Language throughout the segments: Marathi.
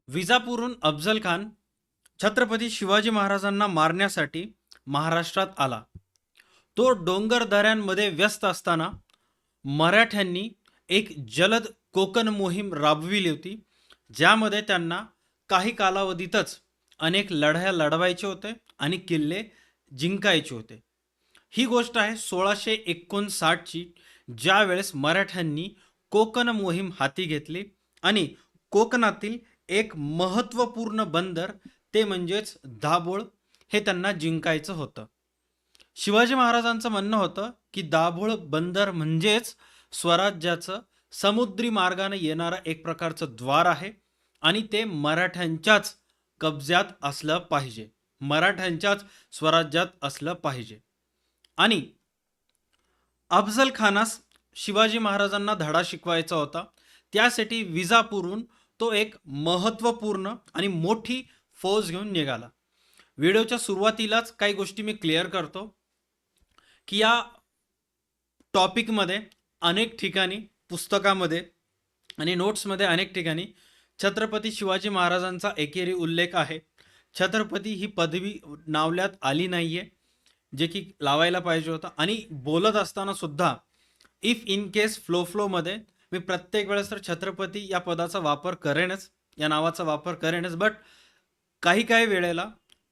विजापूरहून अफझल खान छत्रपती शिवाजी महाराजांना मारण्यासाठी महाराष्ट्रात आला. तो डोंगर दऱ्यांमध्ये व्यस्त असताना मराठ्यांनी एक जलद कोकण मोहीम राबविली होती, ज्यामध्ये त्यांना काही कालावधीतच अनेक लढाया लढवायचे होते आणि किल्ले जिंकायचे होते. ही गोष्ट आहे 1659ची, ज्यावेळेस मराठ्यांनी कोकण मोहीम हाती घेतली आणि कोकणातील एक महत्त्वपूर्ण बंदर ते म्हणजेच दाभोळ हे त्यांना जिंकायचं होतं. शिवाजी महाराजांचं म्हणणं होतं की दाभोळ बंदर म्हणजेच स्वराज्याचं समुद्री मार्गाने येणारं एक प्रकारचं द्वार आहे आणि ते मराठ्यांच्याच कब्ज्यात असलं पाहिजे, मराठ्यांच्याच स्वराज्यात असलं पाहिजे. आणि अफझल खानास शिवाजी महाराजांना धडा शिकवायचा होता. त्यासाठी विजापूरहून तो एक महत्त्वपूर्ण आणि मोठी फौज घेऊन निघाला. व्हिडिओच्या सुरुवातीलाच काही गोष्टी मी क्लिअर करतो की या टॉपिकमध्ये अनेक ठिकाणी पुस्तकामध्ये आणि नोट्समध्ये अनेक ठिकाणी छत्रपती शिवाजी महाराजांचा एकेरी उल्लेख आहे. छत्रपती ही पदवी नावल्यात आली नाहीये, जे की लावायला पाहिजे होतं. आणि बोलत असताना सुद्धा इफ इन केस फ्लोमध्ये मी प्रत्येक वेळेस तर छत्रपती या पदाचा वापर करेनच, या नावाचा वापर करेनच, बट काही काही वेळेला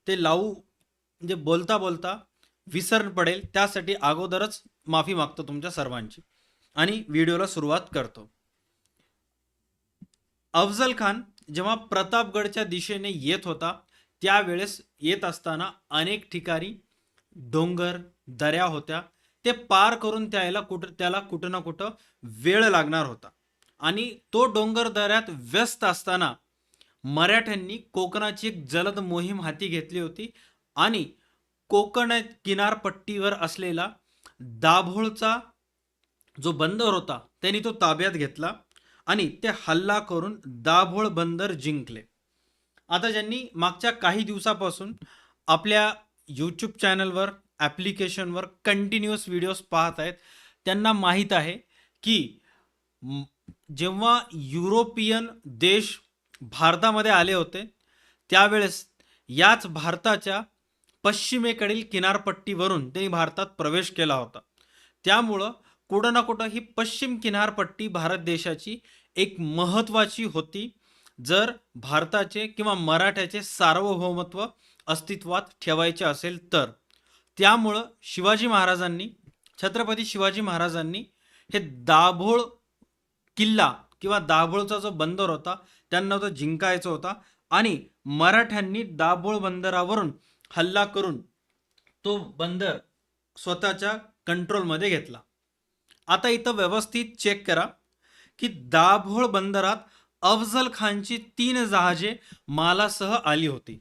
ते लावू म्हणजे बोलता बोलता विसर पडेल, त्यासाठी अगोदरच माफी मागतो तुमच्या सर्वांची आणि व्हिडिओला सुरुवात करतो. अफझल खान जेव्हा प्रतापगडच्या दिशेने येत होता, त्यावेळेस येत असताना अनेक ठिकाणी डोंगर दऱ्या होत्या. ते पार करून त्याला कुठं ना कुठं वेळ लागणार होता. आणि तो डोंगर दऱ्यात व्यस्त असताना मराठ्यांनी कोकणाची एक जलद मोहीम हाती घेतली होती आणि कोकण किनारपट्टीवर असलेला दाभोळचा जो बंदर होता त्यांनी तो ताब्यात घेतला आणि ते हल्ला करून दाभोळ बंदर जिंकले. आता ज्यांनी मागच्या काही दिवसापासून आपल्या यूट्यूब चॅनलवर ॲप्लिकेशनवर कंटिन्युअस व्हिडिओज पाहत आहेत, त्यांना माहीत आहे की जेव्हा युरोपियन देश भारतामध्ये आले होते, त्यावेळेस याच भारताच्या पश्चिमेकडील किनारपट्टीवरून त्यांनी भारतात प्रवेश केला होता. त्यामुळं कुठं ना कुठं ही पश्चिम किनारपट्टी भारत देशाची एक महत्त्वाची होती, जर भारताचे किंवा मराठ्याचे सार्वभौमत्व अस्तित्वात ठेवायचे असेल तर. त्यामुळं छत्रपती शिवाजी महाराजांनी हे दाभोळ किल्ला किंवा दाभोळचा जो बंदर होता त्यांना तो जिंकायचा होता आणि मराठ्यांनी दाभोळ बंदरावरून हल्ला करून तो बंदर स्वतःच्या कंट्रोलमध्ये घेतला. आता इथं व्यवस्थित चेक करा की दाभोळ बंदरात अफझल खानची 3 जहाजे मालासह आली होती.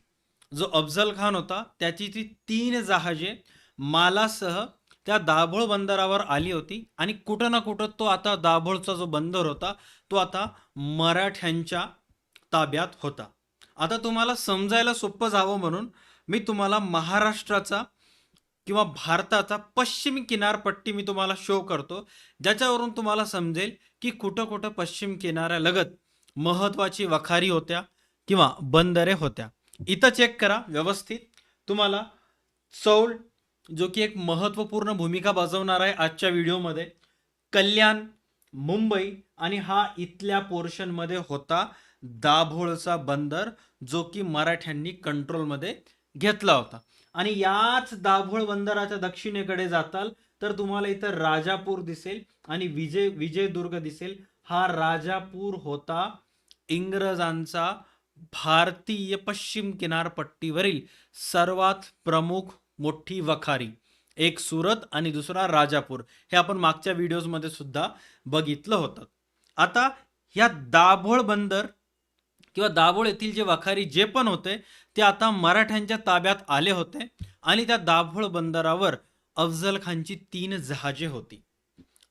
जो अफझल खान होता त्याची ती 3 जहाजे मालासह त्या दाभोळ बंदरावर आली होती आणि कुठं ना कुठं तो आता दाभोळचा जो बंदर होता तो आता मराठ्यांच्या ताब्यात होता. आता तुम्हाला समजायला सोपं जावं म्हणून मी तुम्हाला महाराष्ट्राचा किंवा भारताचा पश्चिम किनारपट्टी मी तुम्हाला शो करतो, ज्याच्यावरून तुम्हाला समजेल की कुठं कुठं पश्चिम किनाऱ्यालगत महत्त्वाची वखारी होत्या किंवा बंदरे होत्या. इथं चेक करा व्यवस्थित. तुम्हाला चौल, जो की एक महत्त्वपूर्ण भूमिका बजावणार आहे आजच्या व्हिडिओमध्ये, कल्याण, मुंबई आणि हा इथल्या पोर्शनमध्ये होता दाभोळचा बंदर, जो की मराठ्यांनी कंट्रोलमध्ये घेतला होता. आणि याच दाभोळ बंदराच्या दक्षिणेकडे जाताल तर तुम्हाला इथं राजापूर दिसेल आणि विजयदुर्ग दिसेल. हा राजापूर होता इंग्रजांचा भारतीय पश्चिम किनारपट्टीवरील सर्वात प्रमुख मोठी वखारी. एक सुरत आणि दुसरा राजापूर, हे आपण मागच्या व्हिडिओजमध्ये सुद्धा बघितलं होतं. आता ह्या दाभोळ बंदर किंवा दाभोळ येथील जे वखारी जे पण होते ते आता मराठ्यांच्या ताब्यात आले होते आणि त्या दाभोळ बंदरावर अफझल खानची 3 जहाजे होती.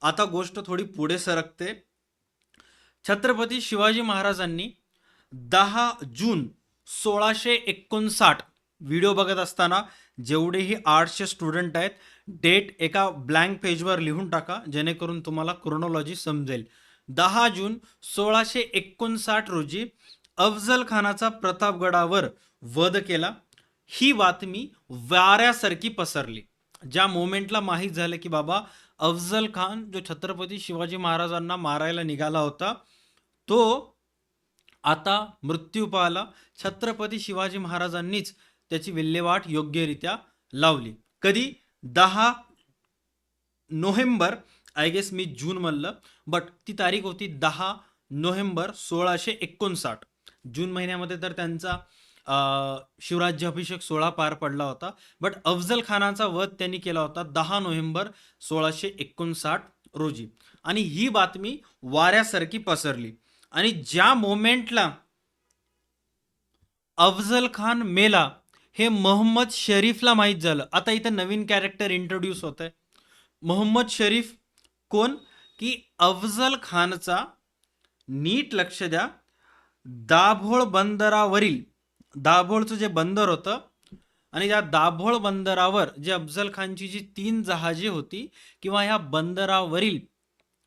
आता गोष्ट थोडी पुढे सरकते. छत्रपती शिवाजी महाराजांनी 10 जून 1659, व्हिडिओ बघत असताना जेवढेही आर्ट्सचे स्टुडंट आहेत डेट एका ब्लँक पेजवर लिहून टाका, जेणेकरून तुम्हाला क्रोनॉलॉजी समजेल. 10 जून 1659 रोजी अफजल खानाचा प्रतापगडावर वध केला. ही बातमी वाऱ्यासारखी पसरली. ज्या मोमेंटला माहीत झालं की बाबा अफजल खान जो छत्रपती शिवाजी महाराजांना मारायला निघाला होता तो आता मृत्यू पावला. छत्रपती शिवाजी महाराजांनीच त्याची विल्हेवाट योग्यरित्या लावली. कधी? 10 नोव्हेंबर, आय गेस मी जून म्हणलं, बट ती तारीख होती 10 नोव्हेंबर 1659. जून महिन्यामध्ये तर त्यांचा शिवराज्याभिषेक सोहळा पार पडला होता. बट अफजल खानाचा वध त्यांनी केला होता 10 नोव्हेंबर 1659 रोजी. आणि ही बातमी वाऱ्यासारखी पसरली. आणि ज्या मोमेंटला अफजल खान मेला हे मोहम्मद शरीफला माहीत झालं. आता इथं नवीन कॅरेक्टर इंट्रोड्यूस होत आहे. मोहम्मद शरीफ कोण? की अफजल खानचा, नीट लक्ष द्या, दाभोळ बंदरावरील, दाभोळचं जे बंदर होतं आणि या दाभोळ बंदरावर जे अफजल खानची जी 3 जहाजे होती किंवा ह्या बंदरावरील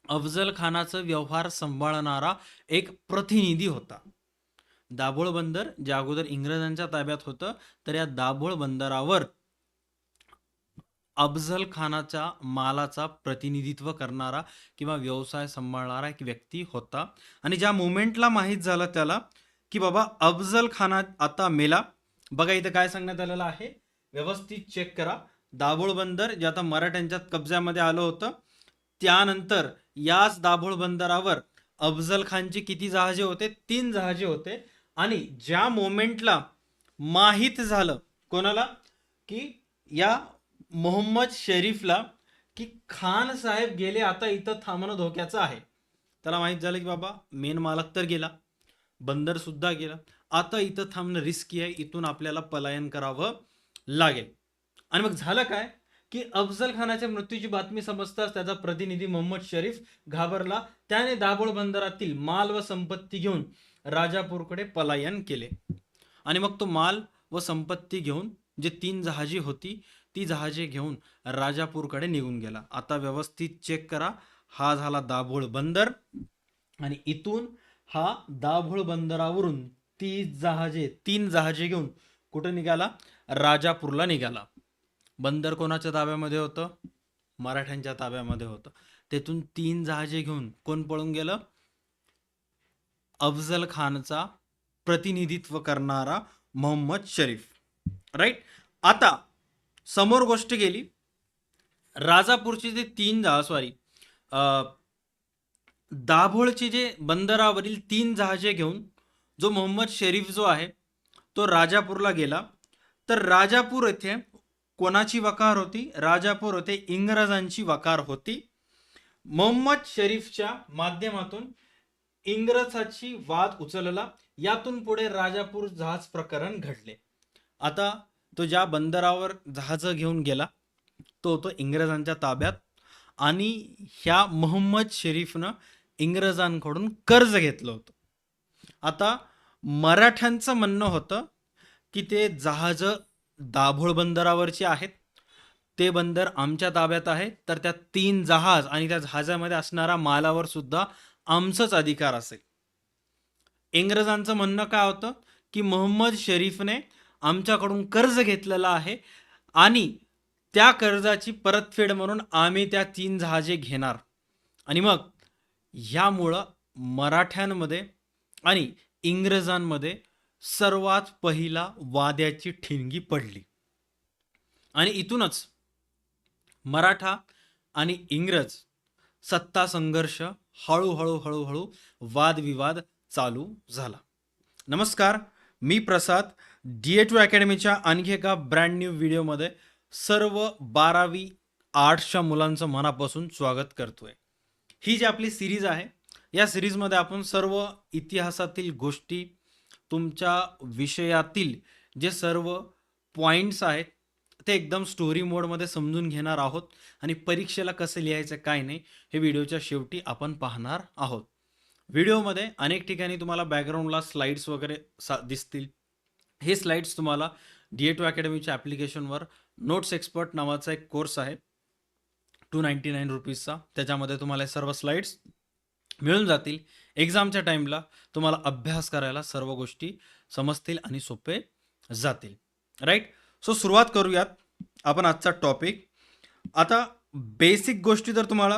अफजल खानाचं व्यवहार सांभाळणारा एक प्रतिनिधी होता. दाभोळ बंदर जे अगोदर इंग्रजांच्या ताब्यात होतं, तर या दाभोळ बंदरावर अफजल खानाच्या मालाचा प्रतिनिधित्व करणारा किंवा व्यवसाय सांभाळणारा एक व्यक्ती होता. आणि ज्या मोमेंटला माहीत झालं त्याला की बाबा अफजल खाना आता मेला, बघा इथं काय सांगण्यात आलेलं आहे, व्यवस्थित चेक करा. दाभोळ बंदर जे आता मराठ्यांच्या कब्जामध्ये आलं होतं, त्यानंतर याच दाभोळ बंदरावर अफजल खानची किती जहाजे होते? 3 जहाजे होते. आणि ज्या मोमेंटला माहीत झालं कोणाला? की या मोहम्मद शरीफला की खान साहेब गेले, आता इथं थांबणं धोक्याचं आहे. त्याला माहीत झालं की बाबा मेन मालक तर गेला, बंदर सुद्धा गेला, आता इथं थांबणं रिस्की आहे, इथून आपल्याला पलायन करावं लागेल. आणि मग झालं काय की अफजल खानाच्या मृत्यूची बातमी समजताच त्याचा प्रतिनिधी मोहम्मद शरीफ घाबरला. त्याने दाभोळ बंदरातील माल व संपत्ती घेऊन राजापूरकडे पलायन केले. आणि मग तो माल व संपत्ती घेऊन जे 3 जहाजी होती ती जहाजे घेऊन राजापूरकडे निघून गेला. आता व्यवस्थित चेक करा, हा झाला दाभोळ बंदर आणि इथून हा दाभोळ बंदरावरून 3 जहाजे घेऊन कुठे निघाला? राजापूरला निघाला. बंदर कोणाच्या ताब्यामध्ये होतं? मराठ्यांच्या ताब्यामध्ये होतं. तेथून 3 जहाजे घेऊन कोण पळून गेलं? अफजल खानचा प्रतिनिधित्व करणारा मोहम्मद शरीफ. राईट. आता समोर गोष्ट गेली, राजापूरचे जे 3 सॉरी दाभोळचे जे बंदरावरील 3 जहाजे घेऊन जो मोहम्मद शरीफ जो आहे तो राजापूरला गेला. तर राजापूर येथे कोणाची वकार होती? राजापूर येथे इंग्रजांची वकार होती. मोहम्मद शरीफच्या माध्यमातून इंग्रजांची वाद उचलला. यातून पुढे राजापूर जहाज प्रकरण घडले. आता तो ज्या बंदरावर जहाज घेऊन गेला तो होतो इंग्रजांच्या ताब्यात. आणि ह्या मोहम्मद शरीफनं इंग्रजांकडून कर्ज घेतलं होतं. आता मराठ्यांचं म्हणणं होतं की ते जहाज दाभोळ बंदरावरची आहेत, ते बंदर आमच्या ताब्यात आहे, तर त्या 3 जहाज आणि त्या जहाजामध्ये असणारा मालावर सुद्धा आमचाच अधिकार असेल. इंग्रजांचं म्हणणं काय होतं की मोहम्मद शरीफने आमच्याकडून कर्ज घेतलेला आहे आणि त्या कर्जाची परतफेड म्हणून आम्ही त्या 3 जहाजे घेणार. आणि मग ह्यामुळं मराठ्यांमध्ये आणि इंग्रजांमध्ये सर्वात पहिला वाद्याची ठिणगी पडली. आणि इथूनच मराठा आणि इंग्रज सत्ता संघर्ष हळूहळू हळूहळू वादविवाद चालू झाला. नमस्कार, मी प्रसाद. DA2 अकॅडमीच्या आणखी एका ब्रँड न्यू व्हिडिओमध्ये सर्व 12वी आर्ट्सच्या मुलांचं मनापासून स्वागत करतोय. ही जी आपली सिरीज आहे, या सिरीजमध्ये आपण सर्व इतिहासातील गोष्टी, तुमच्या विषयातील जे सर्व पॉईंट्स आहेत ते एकदम स्टोरी मोडमध्ये समजून घेणार आहोत. आणि परीक्षेला कसं लिहायचं काय नाही हे व्हिडिओच्या शेवटी आपण पाहणार आहोत. व्हिडिओमध्ये अनेक ठिकाणी तुम्हाला बॅकग्राऊंडला स्लाइड्स वगैरे दिसतील. हे स्लाइड्स तुम्हाला DA2 अकॅडमीच्या ॲप्लिकेशनवर नोट्स एक्सपर्ट नावाचा एक कोर्स आहे 299 रुपीजचा. त्याच्यामध्ये तुम्हाला सर्व स्लाइड्स मिळून जातील. एक्झामच्या टाईमला तुम्हाला अभ्यास करायला सर्व गोष्टी समजतील आणि सोपे जातील. राईट. सो सुरुवात करूयात आपण आजचा टॉपिक. आता बेसिक गोष्टी जर तुम्हाला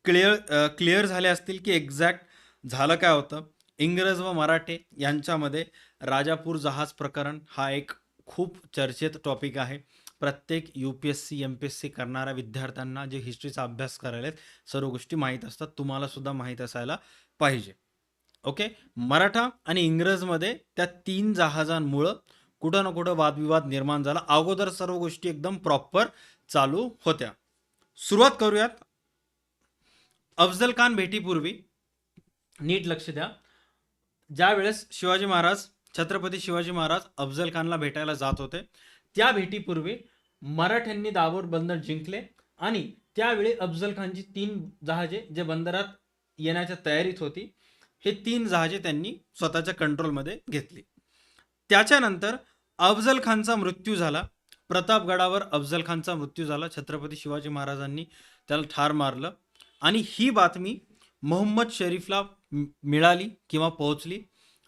क्लिअर झाल्या असतील की एक्झॅक्ट झालं काय होतं. इंग्रज व मराठे यांच्यामध्ये राजापूर जहाज प्रकरण हा एक खूप चर्चेत टॉपिक आहे. प्रत्येक UPSC MPSC करणाऱ्या विद्यार्थ्यांना जे हिस्ट्रीचा अभ्यास करायला सर्व गोष्टी माहीत असतात. तुम्हाला सुद्धा माहीत असायला पाहिजे. ओके. मराठा आणि इंग्रजमध्ये त्या 3 जहाजांमुळं कुठं ना कुठं वादविवाद निर्माण झाला. अगोदर सर्व गोष्टी एकदम प्रॉपर चालू होत्या. सुरुवात करूयात. अफजल खान भेटीपूर्वी नीट लक्ष द्या. ज्या वेळेस शिवाजी महाराज, छत्रपती शिवाजी महाराज अफजल खानला भेटायला जात होते, त्या भेटीपूर्वी मराठ्यांनी दाभोळ बंदर जिंकले आणि त्यावेळी अफजल खानची 3 जहाजे जे बंदरात येण्याच्या तयारीत होती, हे 3 जहाजे त्यांनी स्वतःच्या कंट्रोलमध्ये घेतली. त्याच्यानंतर अफजल खानचा मृत्यू झाला. प्रतापगडावर अफजल खानचा मृत्यू झाला. छत्रपती शिवाजी महाराजांनी त्याला ठार मारलं आणि ही बातमी मोहम्मद शरीफला मिळाली किंवा पोहोचली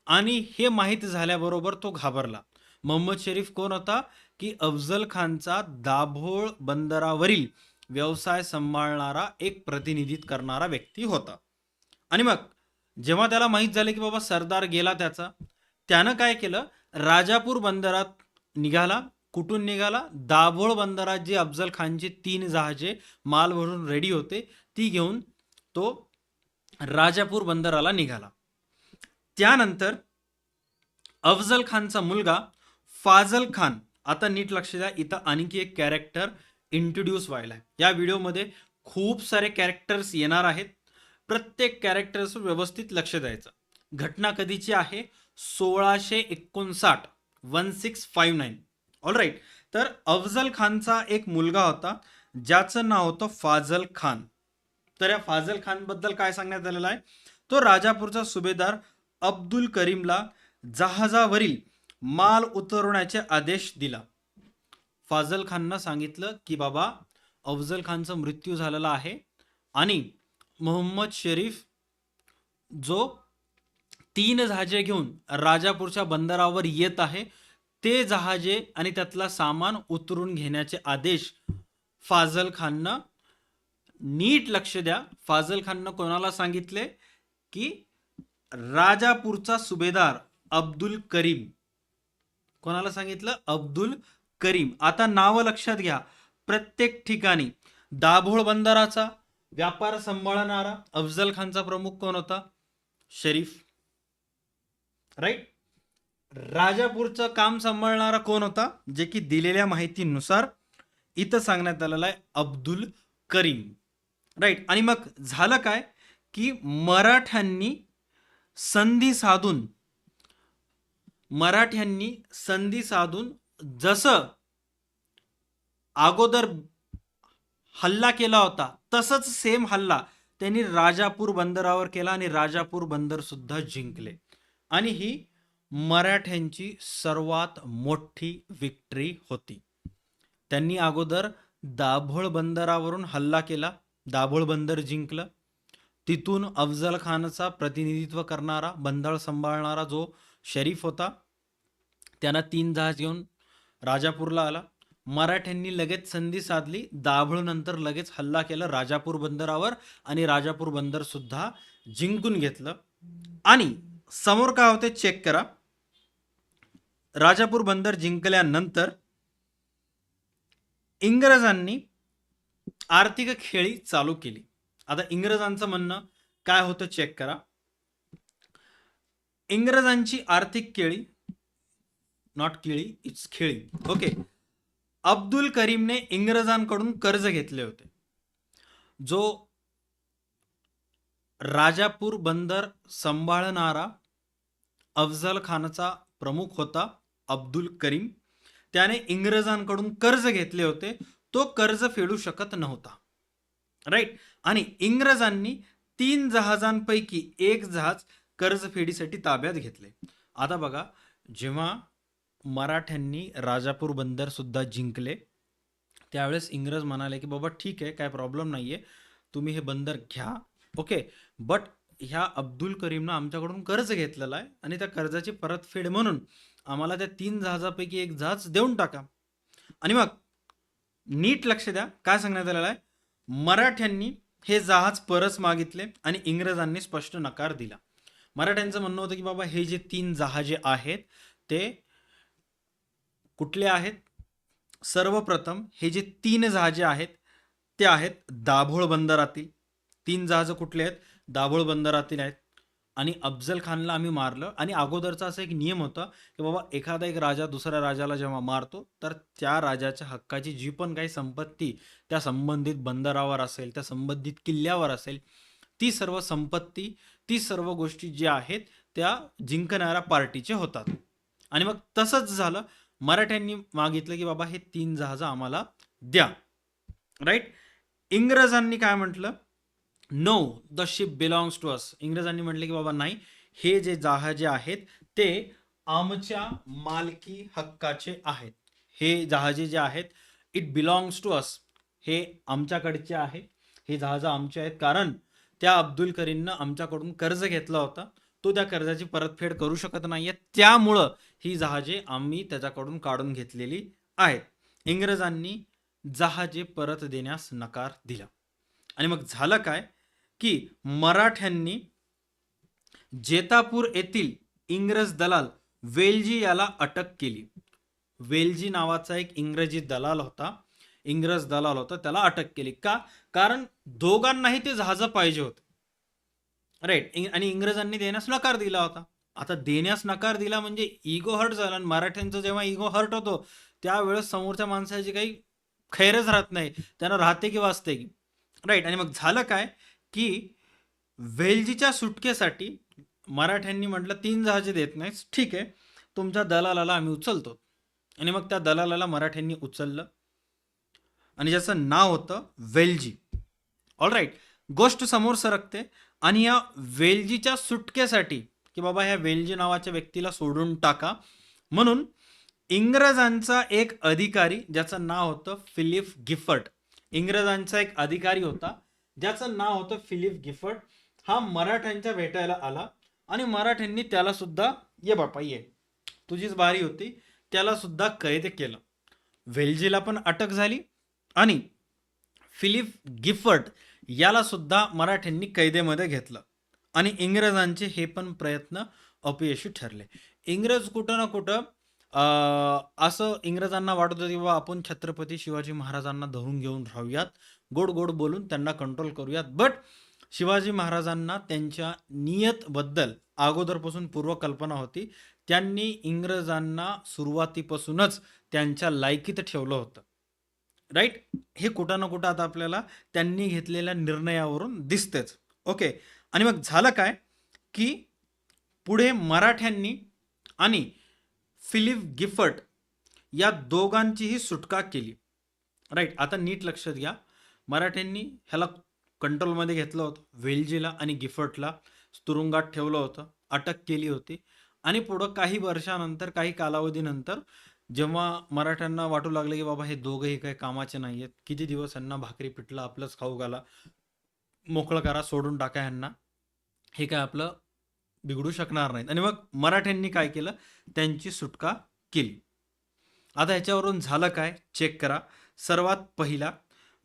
आणि हे माहीत झाल्याबरोबर तो घाबरला. मोहम्मद शरीफ कोण होता की अफजल खानचा दाभोळ बंदरावरील व्यवसाय सांभाळणारा एक प्रतिनिधित्व करणारा व्यक्ती होता. आणि मग जेव्हा त्याला माहीत झालं की बाबा सरदार गेला त्याचा, त्यानं काय केलं, राजापूर बंदरात निघाला. कुठून निघाला? दाभोळ बंदरात जी अफजल खानची 3 जहाजे माल भरून रेडी होते ती घेऊन तो राजापूर बंदराला निघाला. त्यानंतर अफजल खानचा मुलगा फाजल खान, आता नीट लक्ष द्या, इथं आणखी एक कॅरेक्टर इंट्रोड्यूस व्हायला आहे. या व्हिडिओमध्ये खूप सारे कॅरेक्टर्स येणार आहेत. प्रत्येक कॅरेक्टर्स व्यवस्थित लक्ष द्यायचं. घटना कधीची आहे? 1659, 1659. All right. तर अफजल खानचा एक मुलगा होता ज्याचं नाव होतं फाजल खान. तर या फाजल खान बद्दल काय सांगण्यात आलेलं आहे? तो राजापूरचा सुभेदार अब्दुल करीमला जहाजावरील माल उतरवण्याचे आदेश दिला. फाजल खाननं सांगितलं की बाबा अफजल खानचा मृत्यू झालेला आहे आणि मोहम्मद शरीफ जो 3 जहाजे घेऊन राजापूरच्या बंदरावर येत आहे, ते जहाजे आणि त्यातला सामान उतरून घेण्याचे आदेश फाजल खाननं, नीट लक्ष द्या, फाजल खाननं कोणाला सांगितले की राजापूरचा सुभेदार अब्दुल करीम. कोणाला सांगितलं? अब्दुल करीम. आता नावं लक्षात घ्या. प्रत्येक ठिकाणी दाभोळ बंदराचा व्यापार सांभाळणारा अफजल खानचा प्रमुख कोण होता? शरीफ. राईट. राजापूरचं काम सांभाळणारा कोण होता? जे की दिलेल्या माहितीनुसार इथं सांगण्यात आलेलं आहे अब्दुल करीम. राईट. आणि मग झालं काय की मराठ्यांनी संधी साधून जसं अगोदर हल्ला केला होता तसंच सेम हल्ला त्यांनी राजापूर बंदरावर केला आणि राजापूर बंदर सुद्धा जिंकले. आणि ही मराठ्यांची सर्वात मोठी विक्ट्री होती. त्यांनी अगोदर दाभोळ बंदरावरून हल्ला केला, दाभोळ बंदर जिंकलं. तिथून अफजल खानचा प्रतिनिधित्व करणारा, बंदर सांभाळणारा जो शरीफ होता, त्यानं 3 जहाज घेऊन राजापूरला आला. मराठ्यांनी लगेच संधी साधली, दाभोळ नंतर लगेच हल्ला केला राजापूर बंदरावर आणि राजापूर बंदर सुद्धा जिंकून घेतलं. आणि समोर काय होते चेक करा. राजापूर बंदर जिंकल्यानंतर इंग्रजांनी आर्थिक खेळी चालू केली. आता इंग्रजांचं म्हणणं काय होतं चेक करा. इंग्रजांची आर्थिक केळी, नॉट केळी, इट्स खेळी. ओके. अब्दुल करीमने इंग्रजांकडून कर्ज घेतले होते. जो राजापूर बंदर सांभाळणारा अफजल खानचा प्रमुख होता अब्दुल करीम, त्याने इंग्रजांकडून कर्ज घेतले होते. तो कर्ज फेडू शकत नव्हता. राईट. आणि इंग्रजांनी 3 जहाजांपैकी एक जहाज कर्जफेडीसाठी ताब्यात घेतले. आता बघा, जेव्हा मराठ्यांनी राजापूर बंदर सुद्धा जिंकले त्यावेळेस इंग्रज म्हणाले की बाबा ठीक आहे, काय प्रॉब्लेम नाहीये, तुम्ही हे बंदर घ्या. ओके. बट ह्या अब्दुल करीमनं आमच्याकडून कर्ज घेतलेलं आहे आणि त्या कर्जाची परतफेड म्हणून आम्हाला त्या 3 जहाजापैकी एक जहाज देऊन टाका. आणि मग नीट लक्ष द्या, काय सांगण्यात आलेलं आहे, मराठ्यांनी हे जहाज परत मागितले आणि इंग्रजांनी स्पष्ट नकार दिला. मराठ्यांचं म्हणणं होतं की बाबा हे जे 3 जहाजे आहेत ते कुठले आहेत? सर्वप्रथम हे जे 3 जहाजे आहेत ते आहेत दाभोळ बंदरातील. 3 जहाज कुठले आहेत? दाभोळ बंदरातील आहेत. आणि अफजल खानला आम्ही मारलं. आणि अगोदरचा असा एक नियम होता की बाबा एखादा एक राजा दुसऱ्या राजाला जेव्हा मारतो तर त्या राजाच्या हक्काची जी पण काही संपत्ती त्या संबंधित बंदरावर असेल, त्या संबंधित किल्ल्यावर असेल, ती सर्व संपत्ती, ती सर्व गोष्टी ज्या आहेत त्या जिंकणाऱ्या पार्टीचे होतात. आणि मग तसंच झालं. मराठ्यांनी मागितलं की बाबा हे 3 जहाजं आम्हाला द्या. राईट. इंग्रजांनी काय म्हटलं? No, the ship belongs to us. इंग्रजांनी म्हटले की बाबा नाही, हे जे जहाजे आहेत ते आमच्या मालकी हक्काचे आहेत. हे जहाजे जे आहेत इट बिलॉंग्स टू अस, हे आमच्याकडचे आहे, हे जहाज आमचे आहेत. कारण त्या अब्दुल करीमनं आमच्याकडून कर्ज घेतला होता, तो त्या कर्जाची परतफेड करू शकत नाहीये, त्यामुळं ही जहाजे आम्ही त्याच्याकडून काढून घेतलेली आहेत. इंग्रजांनी जहाजे परत देण्यास नकार दिला. आणि मग झालं काय की मराठ्यांनी जेतापूर येथील इंग्रज दलाल वेलजी याला अटक केली. वेलजी नावाचा एक इंग्रजी दलाल होता, इंग्रज दलाल होता, त्याला अटक केली. का? कारण दोघांनाही ते जहाज पाहिजे होते. राईट. आणि इंग्रजांनी देण्यास नकार दिला होता. आता देण्यास नकार दिला म्हणजे इगो हर्ट झाला. आणि मराठ्यांचं जेव्हा इगो हर्ट होतो त्यावेळेस समोरच्या माणसाची काही खैरच राहत नाही, त्यांना राहते की वाचते की. राईट. आणि मग झालं काय की वेलजीच्या सुटकेसाठी मराठ्यांनी म्हटलं 3 जहाजे देत नाहीस, ठीक आहे, तुमच्या दलालाला आम्ही उचलतो. आणि मग त्या दलालाला मराठ्यांनी उचललं आणि ज्याचं नाव होतं वेलजी. All right. गोष्ट समोर सरकते आणि या वेलजीच्या सुटकेसाठी की बाबा ह्या वेलजी नावाच्या व्यक्तीला सोडून टाका म्हणून इंग्रजांचा एक अधिकारी ज्याचं नाव होतं फिलिप गिफर्ट, इंग्रजांचा एक अधिकारी होता ज्याचं नाव होतं फिलिप गिफर्ट, हा मराठ्यांच्या भेटायला आला आणि मराठ्यांनी त्याला सुद्धा, ये बापा ये, तुझीच बारी होती, त्याला सुद्धा कैद केलं. वेलजीला पण अटक झाली आणि फिलिप गिफर्ट याला सुद्धा मराठ्यांनी कैदेमध्ये घेतलं. आणि इंग्रजांचे हे पण प्रयत्न अपयशी ठरले. इंग्रज कुठं ना कुठं असं इंग्रजांना वाटत होतं की बाबा आपण छत्रपती शिवाजी महाराजांना धरून घेऊन राहूयात, गोड गोड बोलून त्यांना कंट्रोल करूयात. बट शिवाजी महाराजांना त्यांच्या नियतबद्दल अगोदरपासून पूर्वकल्पना होती. त्यांनी इंग्रजांना सुरुवातीपासूनच त्यांच्या लायकीत ठेवलं होतं. राईट. हे कुठं ना कुठं आता आपल्याला त्यांनी घेतलेल्या निर्णयावरून दिसतेच. ओके. आणि मग झालं काय की पुढे मराठ्यांनी आणि फिलिप गिफर्ट या दोघांचीही सुटका केली. राईट. आता नीट लक्षात घ्या, मराठ्यांनी ह्याला कंट्रोलमध्ये घेतलं होतं, वेलजीला आणि गिफर्टला तुरुंगात ठेवलं होतं, अटक केली होती. आणि पुढं काही वर्षानंतर, काही कालावधीनंतर जेव्हा मराठ्यांना वाटू लागलं की बाबा हे दोघंही काही कामाचे नाही आहेत, किती दिवस यांना भाकरी पिठलं आपलंच खाऊ घाला, मोकळं करा, सोडून टाका यांना, हे काय आपलं बिघडू शकणार नाहीत. आणि मग मराठ्यांनी काय केलं, त्यांची सुटका केली. आता ह्याच्यावरून झालं काय चेक करा. सर्वात पहिला,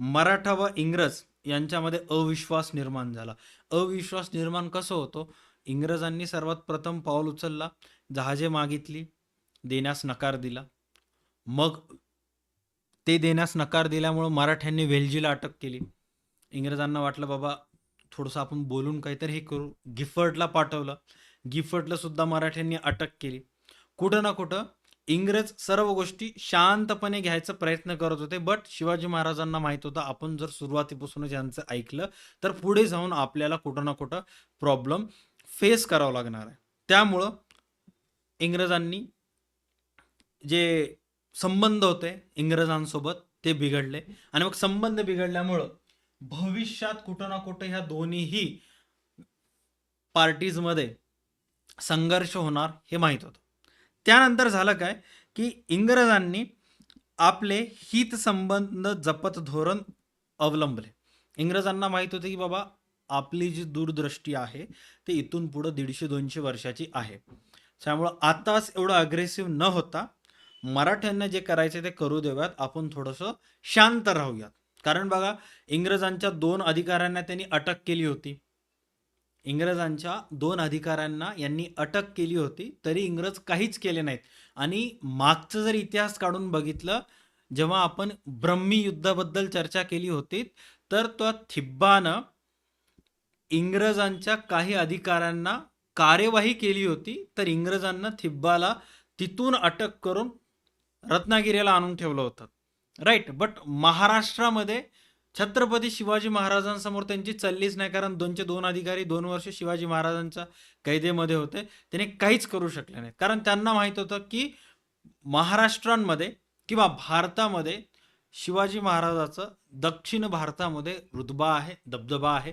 मराठा व इंग्रज यांच्यामध्ये अविश्वास निर्माण झाला. अविश्वास निर्माण कसं होतो? इंग्रजांनी सर्वात प्रथम पाऊल उचलला, जहाजे मागितली, देण्यास नकार दिला. मग ते देण्यास नकार दिल्यामुळं मराठ्यांनी वेलजीला अटक केली. इंग्रजांना वाटलं बाबा थोडंसं आपण बोलून काहीतरी हे करू, गिफर्टला पाठवलं, गिफर्टला सुद्धा मराठ्यांनी अटक केली. कुठं ना कुठं इंग्रज सर्व गोष्टी शांतपणे घ्यायचा प्रयत्न करत होते. बट शिवाजी महाराजांना माहित होतं आपण जर सुरुवातीपासूनच यांचं ऐकलं तर पुढे जाऊन आपल्याला कुठं ना कुठं प्रॉब्लेम फेस करावं लागणार आहे. त्यामुळं इंग्रजांनी जे संबंध होते इंग्रजांसोबत ते बिघडले. आणि मग संबंध बिघडल्यामुळं भविष्यात कुठं ना कुठं ह्या दोन्हीही पार्टीजमध्ये संघर्ष होणार हे माहीत होतं. त्यानंतर झालं काय की इंग्रजांनी आपले हितसंबंध जपत धोरण अवलंबले. इंग्रजांना माहीत होते की बाबा आपली जी दूरदृष्टी आहे ती इथून पुढं 150-200 वर्षाची आहे. त्यामुळं आताच एवढं अग्रेसिव्ह न होता मराठ्यांना जे करायचे ते करू देऊयात. आपण थोडंसं शांत राहूयात. कारण बघा, इंग्रजांच्या 2 अधिकाऱ्यांना त्यांनी अटक केली होती. इंग्रजांच्या 2 अधिकाऱ्यांना यांनी अटक केली होती, तरी इंग्रज काहीच केले नाहीत. आणि मागचं जर इतिहास काढून बघितलं, जेव्हा आपण ब्रह्मी युद्धाबद्दल चर्चा केली होती, तर त्या थिब्बानं इंग्रजांच्या काही अधिकाऱ्यांना कार्यवाही केली होती. तर इंग्रजांना थिब्बाला तिथून अटक करून रत्नागिरीला आणून ठेवलं होतं. राईट. बट महाराष्ट्रामध्ये छत्रपती शिवाजी महाराजांसमोर त्यांची चाललीच नाही, कारण 2 अधिकारी 2 वर्ष शिवाजी महाराजांच्या कैदेमध्ये होते. त्याने काहीच करू शकले नाहीत, कारण त्यांना माहित होतं की महाराष्ट्रामध्ये किंवा भारतामध्ये शिवाजी महाराजाचं दक्षिण भारतामध्ये रुतबा आहे, दबदबा आहे.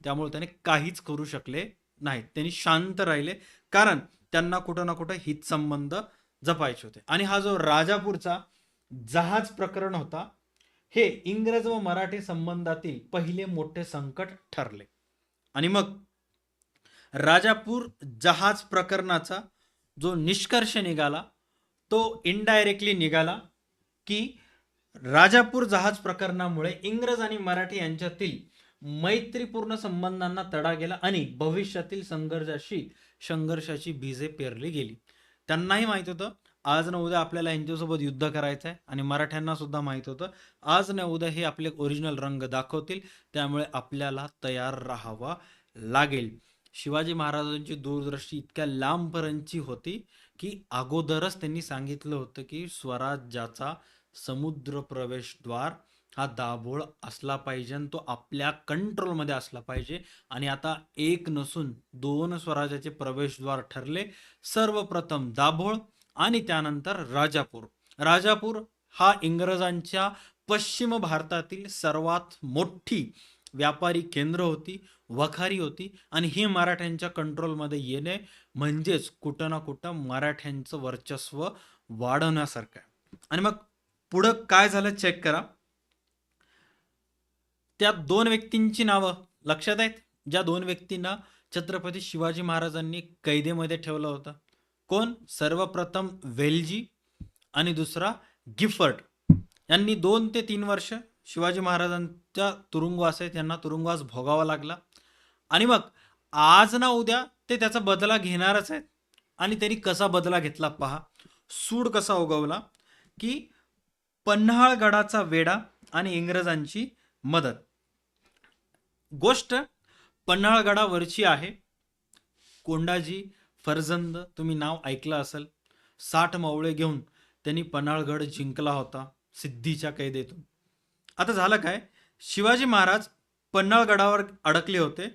त्यामुळे त्याने काहीच करू शकले नाहीत. त्यांनी शांत राहिले, कारण त्यांना कुठं ना कुठं हितसंबंध जपायचे होते. आणि हा जो राजापूरचा जहाज प्रकरण होता, हे इंग्रज व मराठी संबंधातील पहिले मोठे संकट ठरले. आणि मग राजापूर जहाज प्रकरणाचा जो निष्कर्ष निघाला तो इनडायरेक्टली निघाला की राजापूर जहाज प्रकरणामुळे इंग्रज आणि मराठी यांच्यातील मैत्रीपूर्ण संबंधांना तडा गेला आणि भविष्यातील संघर्षाची बीजे पेरली गेली. त्यांनाही माहित होतं आज ना उद्या आपल्याला यांच्यासोबत युद्ध करायचं आहे, आणि मराठ्यांना सुद्धा माहित होतं आज ना उद्या हे आपले ओरिजिनल रंग दाखवतील, त्यामुळे आपल्याला तयार राहावा लागेल. शिवाजी महाराजांची दूरदृष्टी इतक्या लांबपर्यंतची होती की अगोदरच त्यांनी सांगितलं होतं की स्वराज्याचा समुद्र प्रवेशद्वार हा दाभोळ असला पाहिजे आणि तो आपल्या कंट्रोलमध्ये असला पाहिजे. आणि आता एक नसून 2 स्वराज्याचे प्रवेशद्वार ठरले. सर्वप्रथम दाभोळ आणि त्यानंतर राजापूर. राजापूर हा इंग्रजांच्या पश्चिम भारतातील सर्वात मोठी व्यापारी केंद्र होती, वखारी होती, आणि ही मराठ्यांच्या कंट्रोलमध्ये येणे म्हणजेच कुठं ना कुठं मराठ्यांचं वर्चस्व वाढवण्यासारखं आहे. आणि मग पुढं काय झालं चेक करा. त्या 2 व्यक्तींची नावं लक्षात आहेत, ज्या 2 व्यक्तींना छत्रपती शिवाजी महाराजांनी कैदेमध्ये ठेवलं होतं. कोण? सर्वप्रथम वेलजी आणि दुसरा गिफर्ट. यांनी 2 ते 3 वर्ष शिवाजी महाराजांच्या तुरुंगवास आहे, त्यांना तुरुंगवास भोगावा लागला. आणि मग आज ना उद्या ते त्याचा बदला घेणारच आहेत. आणि त्यांनी कसा बदला घेतला पहा. सूड कसा उगवला की पन्हाळगडाचा वेढा आणि इंग्रजांची मदत. गोष्ट पन्हाळगडावरची आहे. कोंडाजी फर्जंद, तुम्ही नाव ऐकलं असेल. 60 मावळे घेऊन त्यांनी पन्हाळगड जिंकला होता सिद्धीच्या कैदेतून. आता झालं काय, शिवाजी महाराज पन्हाळगडावर अडकले होते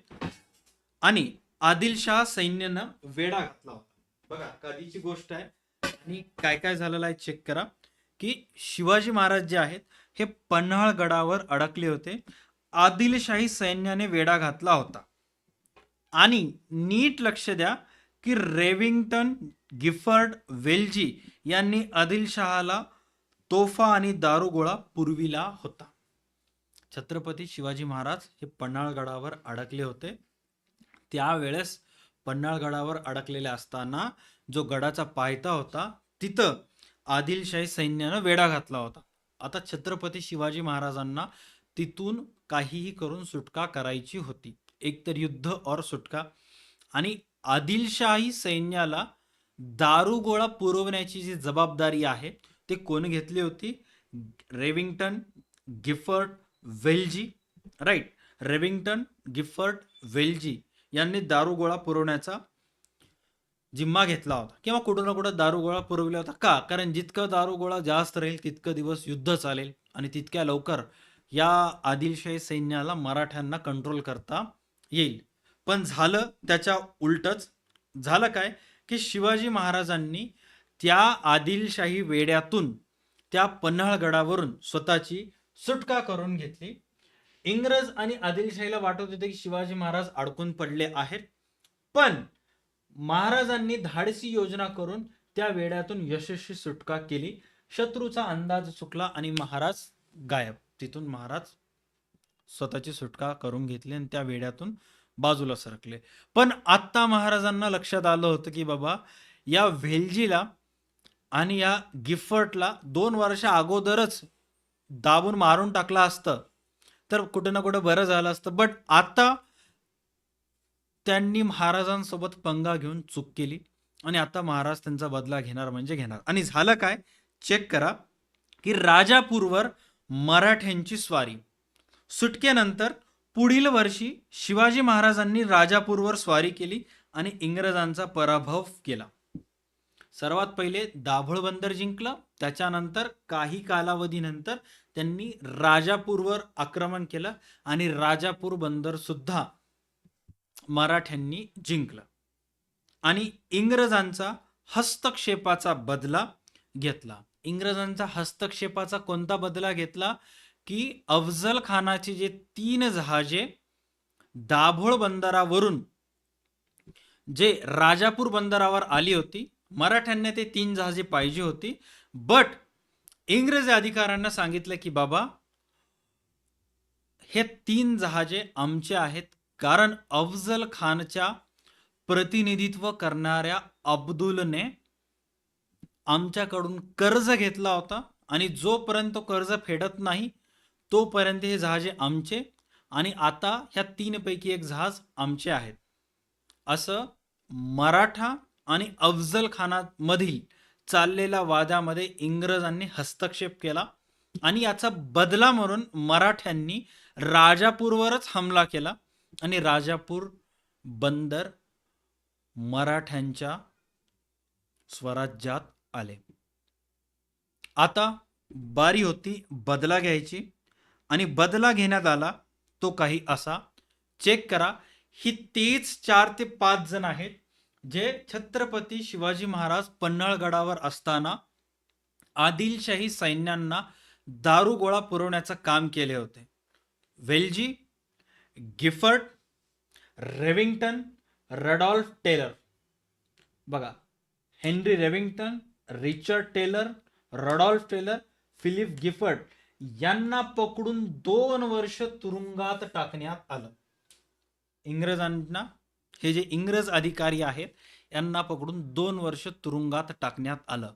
आणि आदिलशाह सैन्यानं वेढा घातला होता. बघा कधीची गोष्ट आहे आणि काय काय झालेलं आहे चेक करा. की शिवाजी महाराज जे आहेत हे पन्हाळगडावर अडकले होते. आदिलशाही सैन्याने वेढा घातला होता. आणि नीट लक्ष द्या की रेविंग्टन, गिफर्ड, वेल्जी यांनी आदिलशहाला तोफा आणि दारुगोळा पुरविला होता. छत्रपती शिवाजी महाराज हे पन्हाळगडावर अडकले होते. त्यावेळेस पन्हाळगडावर अडकलेले असताना जो गडाचा पायथा होता तिथं आदिलशाही सैन्यानं वेढा घातला होता. आता छत्रपती शिवाजी महाराजांना तिथून काहीही करून सुटका करायची होती, एकतर युद्ध और सुटका. आणि आदिलशाही सैन्याला दारुगोळा पुरवण्याची जी जबाबदारी आहे ते कोण घेतली होती? रेविंग्टन, गिफर्ट, वेल्जी. राईट. रेविंग्टन, गिफर्ट, वेल्जी यांनी दारुगोळा पुरवण्याचा जिम्मा घेतला होता, किंवा कुठं ना कुठं दारुगोळा पुरवला होता. का? कारण जितकं दारुगोळा जास्त राहील तितकं दिवस युद्ध चालेल आणि तितक्या लवकर या आदिलशाही सैन्याला मराठ्यांना कंट्रोल करता येईल. पण झालं त्याच्या उलटच. झालं काय की शिवाजी महाराजांनी त्या आदिलशाही वेड्यातून त्या पन्हाळगडावरून स्वतःची सुटका करून घेतली. इंग्रज आणि आदिलशाहीला वाटत होते की शिवाजी महाराज अडकून पडले आहेत, पण महाराजांनी धाडसी योजना करून त्या वेड्यातून यशस्वी सुटका केली. शत्रूचा अंदाज चुकला आणि महाराज गायब. तिथून महाराज स्वतःची सुटका करून घेतली आणि त्या वेढ्यातून बाजूला सरकले. पण आत्ता महाराजांना लक्षात आलं होतं की बाबा या वेलजीला आणि या गिफ्टला 2 वर्ष अगोदरच दाबून मारून टाकलं असतं तर कुठे ना कुठे बरं झालं असतं. बट आता त्यांनी महाराजांसोबत पंगा घेऊन चूक केली आणि आता महाराज त्यांचा बदला घेणार म्हणजे घेणार. आणि झालं काय, चेक करा की राजापूरवर मराठ्यांची स्वारी. सुटकेनंतर पुढील वर्षी शिवाजी महाराजांनी राजापूरवर स्वारी केली आणि इंग्रजांचा पराभव केला. सर्वात पहिले दाभोळ बंदर जिंकलं, त्याच्यानंतर काही कालावधीनंतर त्यांनी राजापूरवर आक्रमण केलं आणि राजापूर बंदर सुद्धा मराठ्यांनी जिंकलं आणि इंग्रजांचा हस्तक्षेपाचा बदला घेतला. इंग्रजांचा हस्तक्षेपाचा कोणता बदला घेतला की अफजल खानाची जे 3 जहाजे दाभोळ बंदरावरून जे राजापूर बंदरावर आली होती, मराठ्यांना ते 3 जहाजे पाहिजे होती. बट इंग्रजी अधिकाऱ्यांना सांगितलं की बाबा हे 3 जहाजे आमचे आहेत, कारण अफजल खानच्या प्रतिनिधित्व करणाऱ्या अब्दुलने आमच्याकडून कर्ज घेतला होता आणि जोपर्यंत कर्ज फेडत नाही तोपर्यंत हे जहाजे आमचे आणि आता ह्या 3 पैकी एक जहाज आमचे आहेत. असं मराठा आणि अफजल खानामधील चाललेल्या वादामध्ये इंग्रजांनी हस्तक्षेप केला आणि याचा बदला म्हणून मराठ्यांनी राजापूरवरच हमला केला आणि राजापूर बंदर मराठ्यांच्या स्वराज्यात आले. आता बारी होती बदला घ्यायची आणि बदला घेण्यात आला तो काही असा. चेक करा, ही तेच 4 ते 5 जण आहेत जे छत्रपती शिवाजी महाराज पन्हाळगडावर असताना आदिलशाही सैन्यांना दारुगोळा पुरवण्याचं काम केले होते. वेल्जी, गिफर्ट, रेविंग्टन, रडॉल्फ टेलर. बघा, Henry Revington, Richard Taylor, Rudolph Taylor, Philip Gifford यांना पकडून 2 वर्ष तुरुंगात टाकण्यात आलं. इंग्रजांना, हे जे इंग्रज अधिकारी आहेत यांना पकडून 2 वर्ष तुरुंगात टाकण्यात आलं.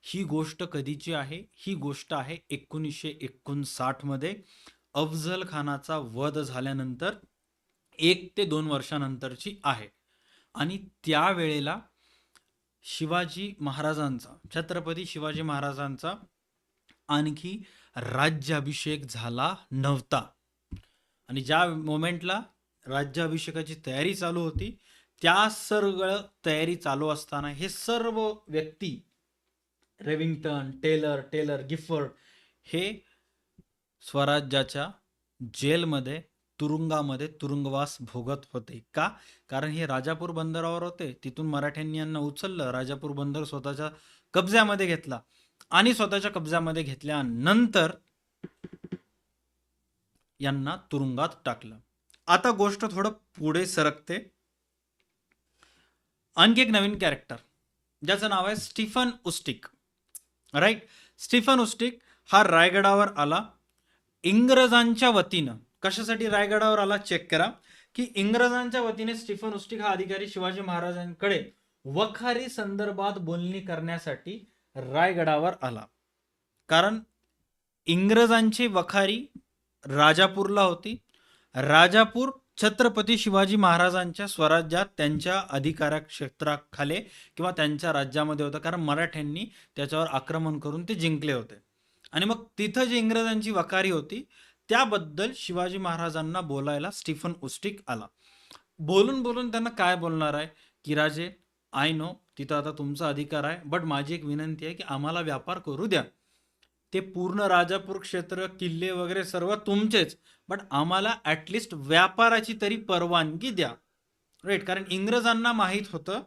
ही गोष्ट कधीची आहे? ही गोष्ट आहे 1959 मध्ये अफजल खानाचा वध झाल्यानंतर 1 ते 2 वर्षानंतरची आहे. आणि त्यावेळेला शिवाजी महाराजांचा, छत्रपती शिवाजी महाराजांचा आणखी राज्याभिषेक झाला नव्हता आणि ज्या मोमेंटला राज्याभिषेकाची तयारी चालू होती त्या सर्व तयारी चालू असताना हे सर्व व्यक्ती रेविंग्टन, टेलर, गिफर्ट हे स्वराज्याच्या जेलमध्ये, तुरुंगामध्ये तुरुंगवास भोगत होते. का? कारण हे राजापूर बंदरावर होते, तिथून मराठ्यांनी यांना उचललं, राजापूर बंदर स्वतःच्या कब्ज्यामध्ये घेतला आणि स्वतःच्या कब्ज्यामध्ये घेतल्यानंतर यांना तुरुंगात टाकलं. आता गोष्ट थोडं पुढे सरकते. आणखी एक नवीन कॅरेक्टर ज्याचं नाव आहे स्टीफन उस्टिक. राईट, स्टीफन उस्टिक हा रायगडावर आला इंग्रजांच्या वतीनं. कशासाठी रायगडावर आला? चेक करा की इंग्रजांच्या वतीने स्टीफन उस्टिक हा अधिकारी शिवाजी महाराजांकडे वखारी संदर्भात बोलणी करण्यासाठी रायगडावर आला. कारण इंग्रजांची वखारी राजापूरला होती. राजापूर छत्रपती शिवाजी महाराजांच्या स्वराज्यात त्यांच्या अधिकार क्षेत्राखाली किंवा त्यांच्या राज्यामध्ये होतं, कारण मराठ्यांनी त्याच्यावर आक्रमण करून ते जिंकले होते. आणि मग तिथं जी इंग्रजांची वखारी होती त्याबद्दल शिवाजी महाराजांना बोलायला स्टीफन उस्टिक आला. बोलून बोलून त्यांना काय बोलणार आहे की राजे, आय नो तिथं आता तुमचा अधिकार आहे, बट माझी एक विनंती आहे की आम्हाला व्यापार करू द्या. ते पूर्ण राजापूर क्षेत्र, किल्ले वगैरे सर्व तुमचेच, बट आम्हाला ॲटलिस्ट व्यापाराची तरी परवानगी द्या. राईट, कारण इंग्रजांना माहीत होतं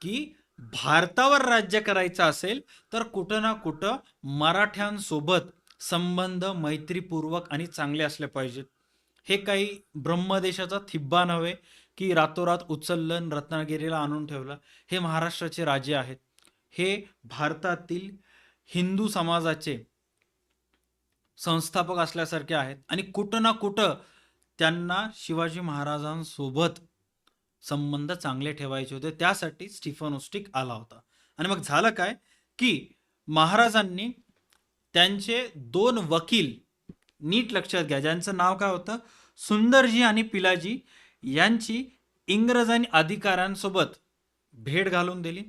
की भारतावर राज्य करायचं असेल तर कुठं ना कुठं मराठ्यांसोबत संबंध मैत्रीपूर्वक आणि चांगले असले पाहिजेत. हे काही ब्रह्मदेशाचा थिब्बा नव्हे की रातोरात उचललं रत्नागिरीला आणून ठेवलं. हे महाराष्ट्राचे राजे आहेत, हे भारतातील हिंदू समाजाचे संस्थापक असल्यासारखे आहेत आणि कुठं ना कुठं त्यांना शिवाजी महाराजांसोबत संबंध चांगले ठेवायचे होते, त्यासाठी स्टीफन उस्टिक आला होता. आणि मग झालं काय, की महाराजांनी त्यांचे 2 वकील, नीट लक्षात घ्या, ज्यांचं नाव काय होतं, सुंदरजी आणि पिलाजी, यांची इंग्रजांनी अधिकाऱ्यांसोबत भेट घालून दिली.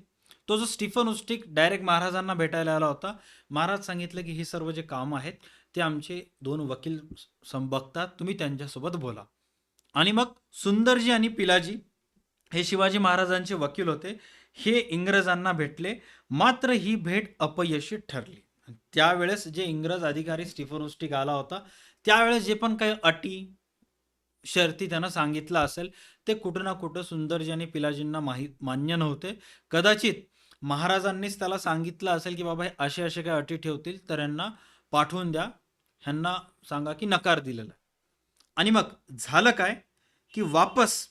तो जो स्टीफन उस्टिक डायरेक्ट महाराजांना भेटायला आला होता. महाराज सांगितलं की हे सर्व जे काम आहेत ते आमचे 2 वकील बघतात, तुम्ही त्यांच्यासोबत बोला. आणि मग सुंदरजी आणि पिलाजी हे शिवाजी महाराजांचे वकील होते. हे इंग्रजांना भेटले, मात्र ही भेट अपयशी ठरली. त्यावेळेस जे इंग्रज अधिकारी स्टीफन उस्टिक आला होता, त्यावेळेस जे पण काही अटी शर्ती त्यानं सांगितलं असेल, ते कुठं ना कुठं सुंदरजी आणि पिलाजींना मान्य नव्हते. कदाचित महाराजांनीच त्याला सांगितलं असेल की बाबा हे असे असे काही अटी ठेवतील तर यांना पाठवून द्या, ह्यांना सांगा की नकार दिलेला आहे. आणि मग झालं काय, की वापस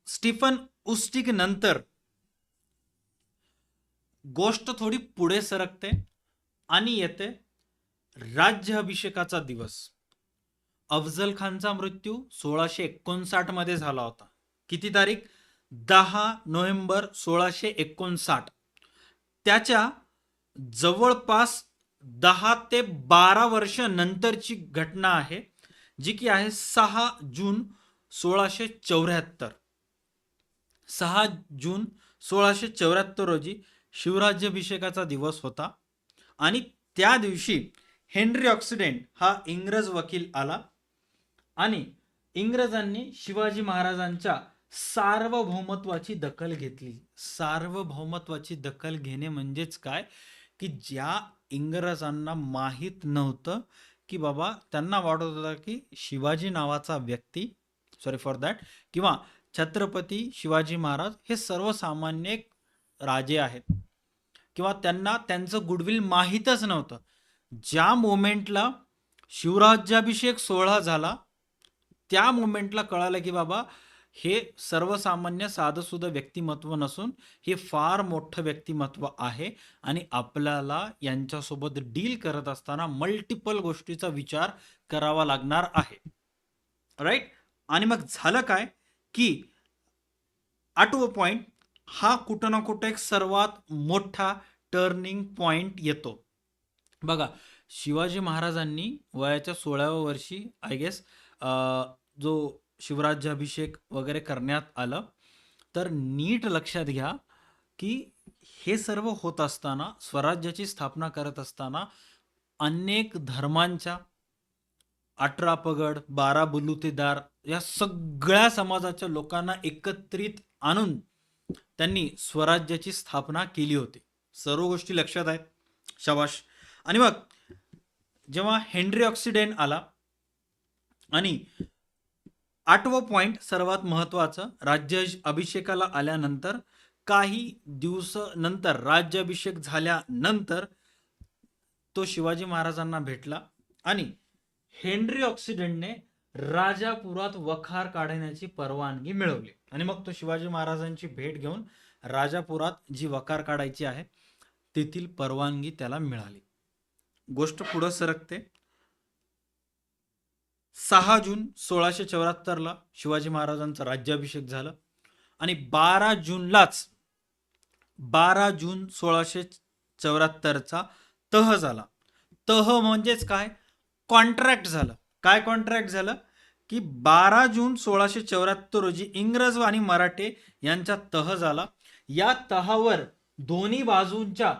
स्टीफन उस्टिक नंतर गोष्ट थोडी पुढे सरकते आणि येते राज्याभिषेकाचा दिवस. अफजल खानचा मृत्यू 1659 मध्ये झाला होता. किती तारीख? 10 नोव्हेंबर 1659. त्याच्या जवळपास 10 ते 12 वर्ष नंतरची घटना आहे, जी की आहे 6 जून 1674. 6 जून 1674 रोजी शिवराज्याभिषेकाचा दिवस होता. आणि त्या दिवशी हेनरी ऑक्सिडेंट हा इंग्रज वकील आला आणि इंग्रजांनी शिवाजी महाराजांच्या सार्वभौमत्वाची दखल घेतली. सार्वभौमत्वाची दखल घेणे म्हणजेच काय, की ज्या इंग्रजांना माहीत नव्हतं की बाबा, त्यांना वाटत होतं की शिवाजी नावाचा व्यक्ती, सॉरी फॉर दॅट, किंवा छत्रपती शिवाजी महाराज हे सर्वसामान्य एक राजे आहेत, किंवा त्यांना त्यांचं गुडविल माहीतच नव्हतं. ज्या मोमेंटला शिवराज्याभिषेक सोहळा झाला, त्या मोमेंटला कळालं की बाबा हे सर्वसामान्य साधंसुद्धा व्यक्तिमत्व नसून हे फार मोठं व्यक्तिमत्व आहे आणि आपल्याला यांच्यासोबत डील करत असताना मल्टिपल गोष्टीचा विचार करावा लागणार आहे. राईट. आणि मग झालं काय, की 8वा पॉइंट हा कुठं ना कुठं एक सर्वात मोठा टर्निंग पॉइंट येतो. बघा, शिवाजी महाराजांनी वयाच्या 16व्या वर्षी आय गेस जो शिवराज्याभिषेक वगैरे करण्यात आलं. तर नीट लक्षात घ्या की हे सर्व होत असताना, स्वराज्याची स्थापना करत असताना, अनेक धर्मांच्या 18 पगड, 12 बलुतेदार या सगळ्या समाजाच्या लोकांना एकत्रित आणून त्यांनी स्वराज्याची स्थापना केली होती. सर्व गोष्टी लक्षात आहेत, शाबाश. आणि मग जेव्हा हेनरी ऑक्सिडेंट आला आणि 8वं पॉइंट सर्वात महत्वाचं, राज्य अभिषेकाला आल्यानंतर काही दिवस नंतर, राज्याभिषेक झाल्यानंतर तो शिवाजी महाराजांना भेटला आणि हेनरी ऑक्सिडेंटने राजापुरात वखार काढण्याची परवानगी मिळवली. आणि मग तो शिवाजी महाराजांची भेट घेऊन राजापुरात जी वखार काढायची आहे तेथील परवानगी त्याला मिळाली. गोष्ट पुढे सरकते. 6 जून 1674 शिवाजी महाराजांचा राज्याभिषेक झाला आणि 12 जून 1674 तह झाला. तह म्हणजेच काय? कॉन्ट्रॅक्ट झालं. काय कॉन्ट्रॅक्ट झालं? की 12 जून 1674 रोजी इंग्रज आणि मराठे यांचा तह झाला. या तहावर दोन्ही बाजूंच्या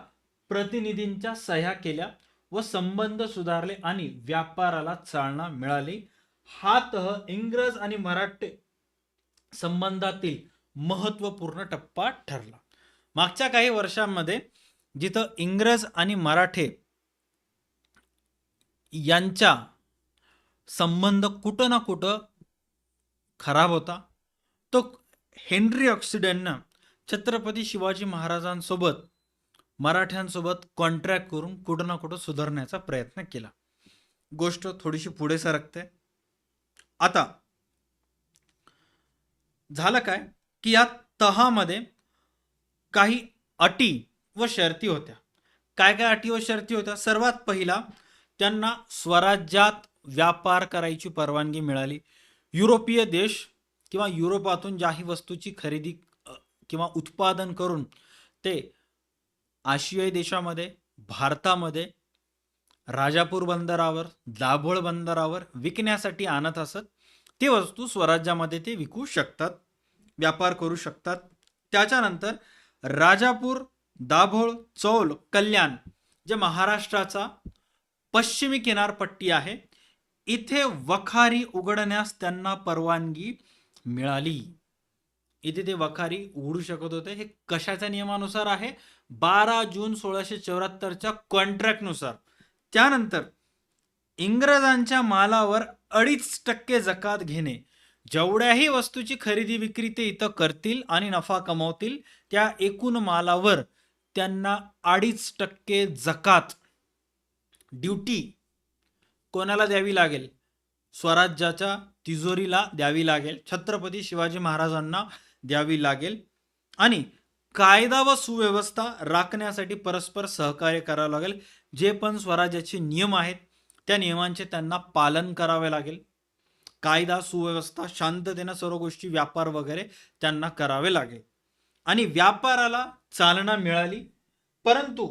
प्रतिनिधींच्या सह्या केल्या व संबंध सुधारले आणि व्यापाराला चालना मिळाली. हा तह इंग्रज आणि मराठे संबंधातील महत्वपूर्ण टप्पा ठरला. मागच्या काही वर्षांमध्ये जिथं इंग्रज आणि मराठे यांचा संबंध कुठं ना कुठं खराब होता, तो हेनरी ऑक्सिडेंटनं छत्रपती शिवाजी महाराजांसोबत, मराठ्यांसोबत कॉन्ट्रॅक्ट करून कुठं ना कुठं सुधारण्याचा प्रयत्न केला. गोष्ट थोडीशी पुढे सरकते. आता झालं काय, की या तहामध्ये काही अटी व शर्ती होत्या. काय काय अटी व शर्ती होत्या? सर्वात पहिला, त्यांना स्वराज्यात व्यापार करायची परवानगी मिळाली. युरोपीय देश किंवा युरोपातून ज्याही वस्तूची खरेदी किंवा उत्पादन करून ते आशियाई देशामध्ये, भारतामध्ये, राजापूर बंदरावर, दाभोळ बंदरावर विकण्यासाठी आणत असत. ती वस्तू स्वराज्यामध्ये ते विकू शकतात, व्यापार करू शकतात. त्याच्यानंतर राजापूर, दाभोळ, चौल, कल्याण जे महाराष्ट्राचा पश्चिमी किनारपट्टी आहे, इथे वखारी उघडण्यास त्यांना परवानगी मिळाली. इथे ते वखारी उघडू शकत होते. हे कशाच्या नियमानुसार आहे? 12 जून 1674च्या कॉन्ट्रॅक्टनुसार. त्यानंतर इंग्रजांच्या मालावर 2.5% जकात घेणे. जेवढ्याही वस्तूची खरेदी विक्री ते इथं करतील आणि नफा कमवतील, त्या एकूण मालावर त्यांना 2.5% जकात ड्युटी कोणाला द्यावी लागेल? स्वराज्याच्या तिजोरीला द्यावी लागेल, छत्रपती शिवाजी महाराजांना द्यावी लागेल. आणि कायदा व सुव्यवस्था राखण्यासाठी परस्पर सहकार्य करावं लागेल. जे पण स्वराज्याचे नियम आहेत त्या नियमांचे त्यांना पालन करावे लागेल. कायदा सुव्यवस्था, शांततेनं सर्व गोष्टी, व्यापार वगैरे त्यांना करावे लागेल. आणि व्यापाराला चालना मिळाली, परंतु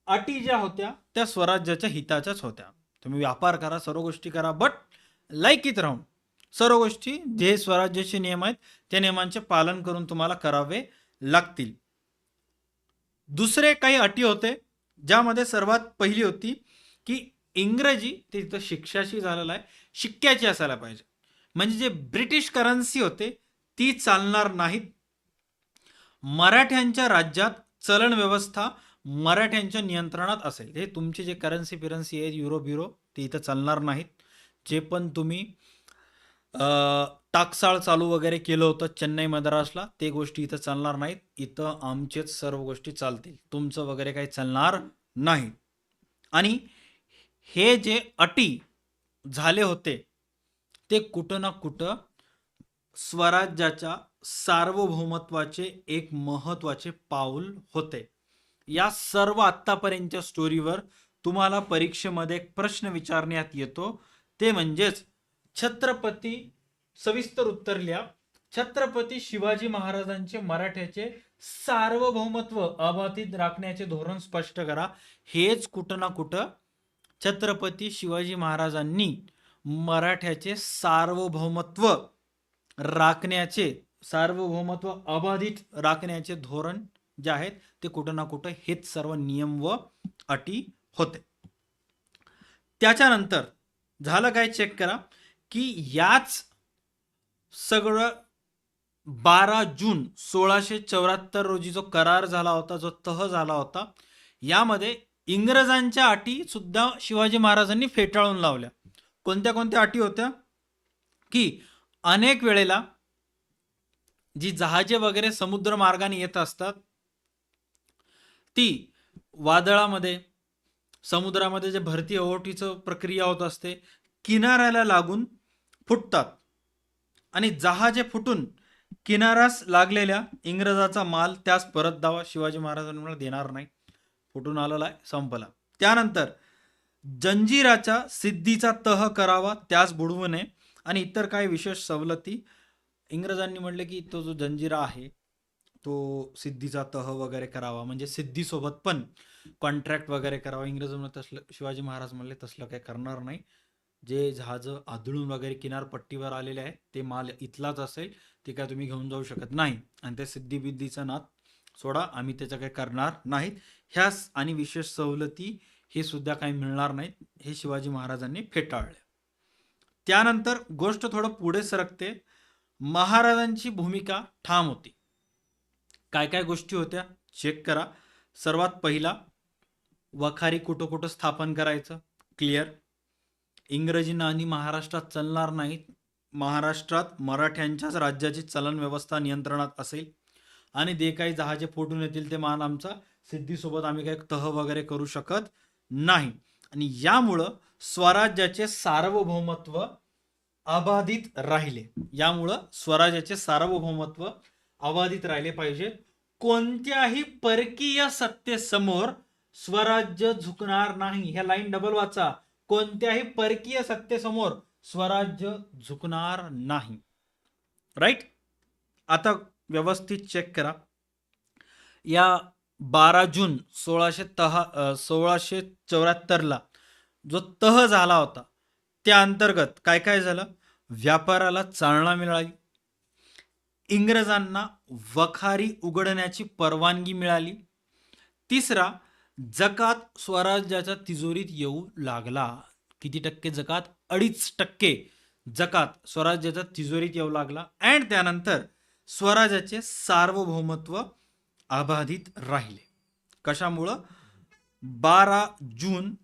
अटी ज्या होत्या त्या स्वराज्याच्या हिताच्याच होत्या. तुम्ही व्यापार करा, सर्व गोष्टी करा, बट लायकीत राहून सर्व गोष्टी जे स्वराज्याचे नियम आहेत त्या नियमांचे पालन करून तुम्हाला करावे लागतील. दुसरे काही अटी होते, ज्यामध्ये सर्वात पहिली होती की इंग्रजी ते तिथं शिक्षाशी झालेला आहे, शिक्क्याची असायला पाहिजे. म्हणजे जे ब्रिटिश करन्सी होते ती चालणार नाहीत. मराठ्यांच्या राज्यात चलन व्यवस्था मराठ्यांच्या नियंत्रणात असेल. हे तुमचे जे करन्सी आहे, युरो ते इथं चालणार नाहीत. जे पण तुम्ही टाकसाळ चालू वगैरे केलं होतं चेन्नई मद्रासला, ते गोष्टी इथं चालणार नाहीत. इथं आमचेच सर्व गोष्टी चालतील, तुमचं वगैरे काही चालणार नाही. आणि हे जे अटी झाले होते ते कुठं ना कुठं स्वराज्याच्या सार्वभौमत्वाचे एक महत्वाचे पाऊल होते. या सर्व आत्तापर्यंतच्या स्टोरीवर तुम्हाला परीक्षेमध्ये एक प्रश्न विचारण्यात येतो, ते म्हणजेच छत्रपती, सविस्तर उत्तर लिहा, छत्रपती शिवाजी महाराजांचे मराठ्याचे सार्वभौमत्व अबाधित राखण्याचे धोरण स्पष्ट करा. हेच कुठं ना कुठं छत्रपती शिवाजी महाराजांनी मराठ्याचे सार्वभौमत्व राखण्याचे, सार्वभौमत्व अबाधित राखण्याचे धोरण जे आहेत ते कुठं ना कुठं हेच सर्व नियम व अटी होते. त्याच्यानंतर झालं काय, चेक करा की याच सगळं 12 जून 1674 रोजी जो करार झाला होता, जो तह झाला होता, यामध्ये इंग्रजांच्या अटी सुद्धा शिवाजी महाराजांनी फेटाळून लावल्या. कोणत्या कोणत्या अटी होत्या? की अनेक वेळेला जी जहाजे वगैरे समुद्र मार्गाने येत असतात ती वादळामध्ये, समुद्रामध्ये जे भरती ओहोटीचं प्रक्रिया होत असते, किनाऱ्याला लागून फुटतात आणि जहाजे फुटून किनाऱ्यास लागलेल्या इंग्रजाचा माल त्यास परत द्यावा. शिवाजी महाराजांना देणार नाही, फुटून आलेला आहे, संपला. त्यानंतर जंजिराच्या सिद्धीचा तह करावा, त्यास बुडवू नये. आणि इतर काही विशेष सवलती इंग्रजांनी म्हटले की तो जो जंजिरा आहे तो सिद्धीचा तह वगैरे करावा, म्हणजे सिद्धीसोबत पण कॉन्ट्रॅक्ट वगैरे करावा. इंग्रज तसलं, शिवाजी महाराज म्हणले तसलं काही करणार नाही. जे जहाज आदळून वगैरे किनारपट्टीवर आलेले आहेत ते माल इथलाच असेल, ते काय तुम्ही घेऊन जाऊ शकत नाही. आणि त्या सिद्धी नाद सोडा, आम्ही त्याचं काही करणार नाहीत. ह्यास आणि विशेष सवलती हे सुद्धा काही मिळणार नाहीत, हे शिवाजी महाराजांनी फेटाळले. त्यानंतर गोष्ट थोडं पुढे सरकते. महाराजांची भूमिका ठाम होती. काय काय गोष्टी होत्या चेक करा. सर्वात पहिला, वखारी कुठं कुठं स्थापन करायचं, क्लिअर. इंग्रजी नाणी महाराष्ट्रात चालणार नाहीत. महाराष्ट्रात मराठ्यांच्याच राज्याची चलन व्यवस्था नियंत्रणात असेल. आणि जे काही जहाजे फुटून येतील ते माल आमचा, सिद्धीसोबत आम्ही काही तह वगैरे करू शकत नाही. आणि यामुळं स्वराज्याचे सार्वभौमत्व अबाधित राहिले. यामुळं स्वराज्याचे सार्वभौमत्व अबाधित राहिले पाहिजे. कोणत्याही परकीय सत्तेसमोर स्वराज्य झुकणार नाही. ह्या लाईन डबल वाचा. कोणत्याही परकीय सत्तेसमोर स्वराज्य झुकणार नाही. राईट. आता व्यवस्थित चेक करा. या 12 जून 1674ला जो तह झाला होता त्या अंतर्गत काय काय झालं? व्यापाराला चालना मिळाली, इंग्रजांना वखारी उघडण्याची परवानगी मिळाली, तिसरा, जकात स्वराज्याच्या तिजोरीत येऊ लागला. किती टक्के जकात? 2.5% जकात स्वराज्याच्या तिजोरीत येऊ लागला. अँड त्यानंतर स्वराज्याचे सार्वभौमत्व अबाधित राहिले. कशामुळं? 12 जून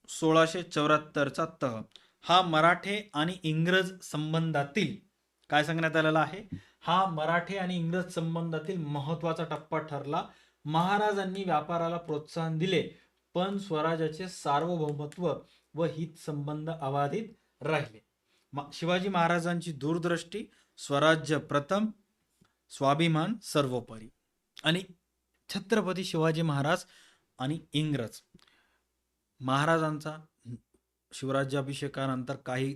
1674चा तह हा मराठे आणि इंग्रज संबंधातील काय सांगण्यात आलेला आहे? हा मराठे आणि इंग्रज संबंधातील महत्वाचा टप्पा ठरला. महाराजांनी व्यापाराला प्रोत्साहन दिले, पण स्वराज्याचे सार्वभौमत्व व हित संबंध अबाधित राहिले. शिवाजी महाराजांची दूरदृष्टी, स्वराज्य प्रथम, स्वाभिमान सर्वोपरी. आणि छत्रपती शिवाजी महाराज आणि इंग्रज, महाराजांचा शिवराज्याभिषेकानंतर काही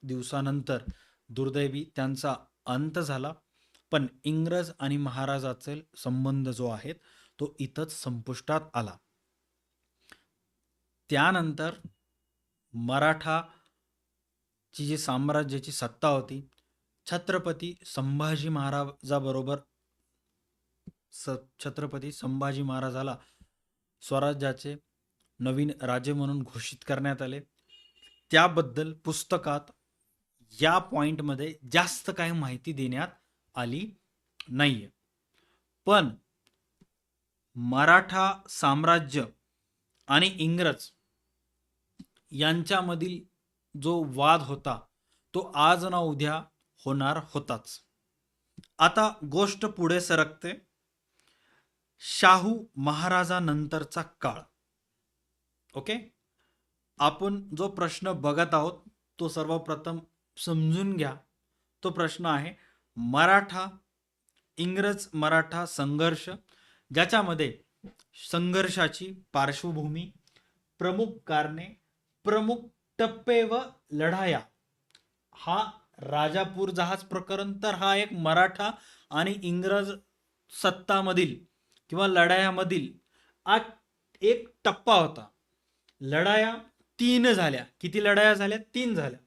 दिवसानंतर दुर्दैवी त्यांचा अंत झाला. पण इंग्रज आणि महाराजाचे संबंध जो आहे तो इथंच संपुष्टात आला. त्यानंतर मराठाची जी साम्राज्याची सत्ता होती, छत्रपती संभाजी महाराजाबरोबर छत्रपती संभाजी महाराजाला स्वराज्याचे नवीन राजे म्हणून घोषित करण्यात आले. त्याबद्दल पुस्तकात या पॉइंटमध्ये जास्त काही माहिती देण्यात आली नाहीये. पण मराठा साम्राज्य आणि इंग्रज यांच्यामधील जो वाद होता तो आज ना उद्या होणार होताच. आता गोष्ट पुढे सरकते. शाहू महाराजानंतरचा काळ. ओके, आपण जो प्रश्न बघत आहोत तो सर्वप्रथम समजून घ्या. तो प्रश्न आहे मराठा इंग्रज मराठा संघर्ष, ज्याच्यामध्ये संघर्षाची पार्श्वभूमी, प्रमुख कारणे, प्रमुख टप्पे व लढाया. हा राजापूर जहाज प्रकरण तर हा एक मराठा आणि इंग्रज सत्तामधील किंवा लढायामधील एक टप्पा होता. लढाया 3 झाल्या. किती लढाया झाल्या? 3 झाल्या.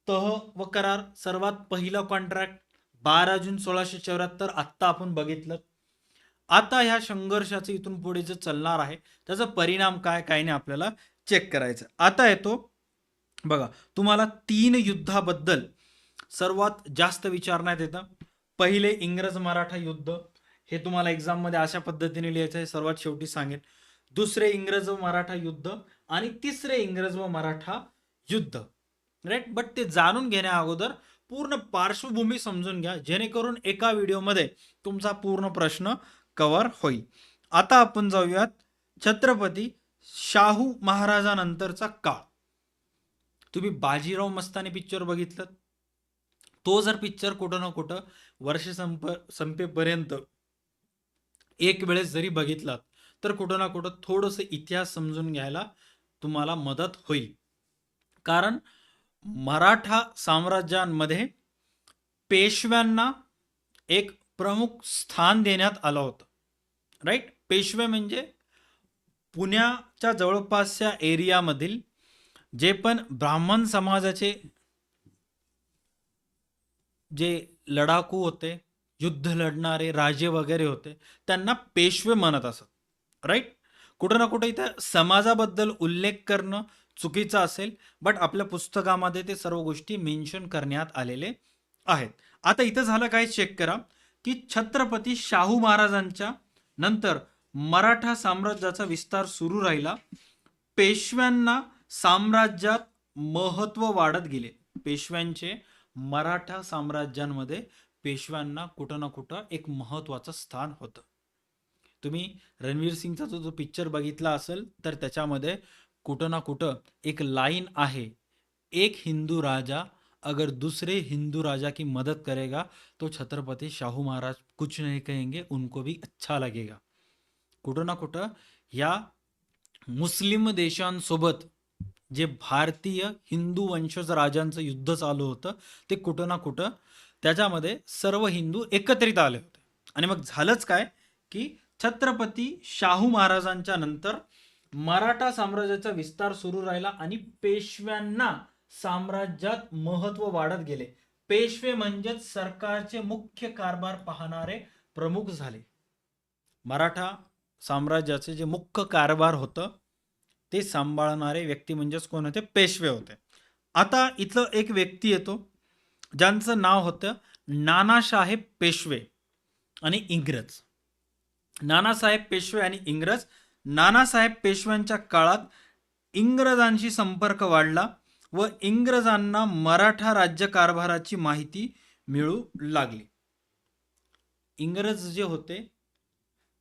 तह व करार, सर्वात पहिला कॉन्ट्रॅक्ट 12 जून 1674 आत्ता आपण बघितलं. आता ह्या संघर्षाचं इथून पुढे जे चालणार आहे त्याचा परिणाम काय काय नाही आपल्याला चेक करायचं. आता येतो बघा, तुम्हाला 3 युद्धाबद्दल सर्वात जास्त विचारण्यात येतं. पहिले इंग्रज मराठा युद्ध, हे तुम्हाला एक्झाम मध्ये अशा पद्धतीने लिहायचं आहे, सर्वात शेवटी सांगेन. दुसरे इंग्रज व मराठा युद्ध आणि तिसरे इंग्रज व मराठा युद्ध. राईट. बट ते जाणून घेण्या अगोदर पूर्ण पार्श्वभूमी समजून घ्या, जेणेकरून एका व्हिडिओमध्ये तुमचा पूर्ण प्रश्न कव्हर होईल. आता आपण जाऊयात छत्रपती शाहू महाराजानंतरचा काळ. तुम्ही बाजीराव मस्तानी पिक्चर बघितलं, तो जर पिक्चर कुठं ना कुठं वर्ष संपेपर्यंत एक वेळेस जरी बघितलात तर कुठं ना कुठं थोडंसं इतिहास समजून घ्यायला तुम्हाला मदत होईल. कारण मराठा साम्राज्यांमध्ये पेशव्यांना एक प्रमुख स्थान देण्यात आलं होतं. राईट. पेशवे म्हणजे पुण्याच्या जवळपासच्या एरियामधील जे पण ब्राह्मण समाजाचे जे लढाकू होते, युद्ध लढणारे राजे वगैरे होते, त्यांना पेशवे म्हणत असत. राईट. कुठं ना कुठं इथं समाजाबद्दल उल्लेख करणं चुकीचं असेल, बट आपल्या पुस्तकामध्ये ते सर्व गोष्टी मेन्शन करण्यात आलेले आहेत. आता इथं झालं काय चेक करा की छत्रपती शाहू महाराजांच्या नंतर मराठा साम्राज्याचा विस्तार सुरू राहिला. पेशव्यांना साम्राज्यात महत्व वाढत गेले. पेशव्यांचे मराठा साम्राज्यांमध्ये पेशव्यांना कुठं ना कुठं एक महत्वाचं स्थान होतं. तुम्ही रणवीर सिंगचा जो पिक्चर बघितला असेल तर त्याच्यामध्ये कुठं ना कुठं एक लाईन आहे, एक हिंदू राजा अगर दूसरे हिंदू राजा की मदद करेगा तो छत्रपती शाहू महाराज कुछ नहीं कहेंगे, उनको भी अच्छा लगेगा. कुठं ना कुठं या मुस्लिम देशांसोबत जे भारतीय हिंदू वंशज राजांचं युद्ध चालू होतं ते कुठं ना कुठं त्याच्यामध्ये सर्व हिंदू एकत्रित आले होते. आणि मग झालंच काय की छत्रपती शाहू महाराजांच्या नंतर मराठा साम्राज्याचा विस्तार सुरू राहिला आणि पेशव्यांना साम्राज्यात महत्व वाढत गेले. पेशवे म्हणजेच सरकारचे मुख्य कारभार पाहणारे प्रमुख झाले. मराठा साम्राज्याचे जे मुख्य कारभार होतं ते सांभाळणारे व्यक्ती म्हणजेच कोण होते? पेशवे होते. आता इथं एक व्यक्ती येतो ज्यांचं नाव होतं नानासाहेब पेशवे आणि इंग्रज. नानासाहेब पेशवे आणि इंग्रज. नानासाहेब पेशव्यांच्या काळात इंग्रजांशी संपर्क वाढला व इंग्रजांना मराठा राज्यकारभाराची माहिती मिळू लागली. इंग्रज जे होते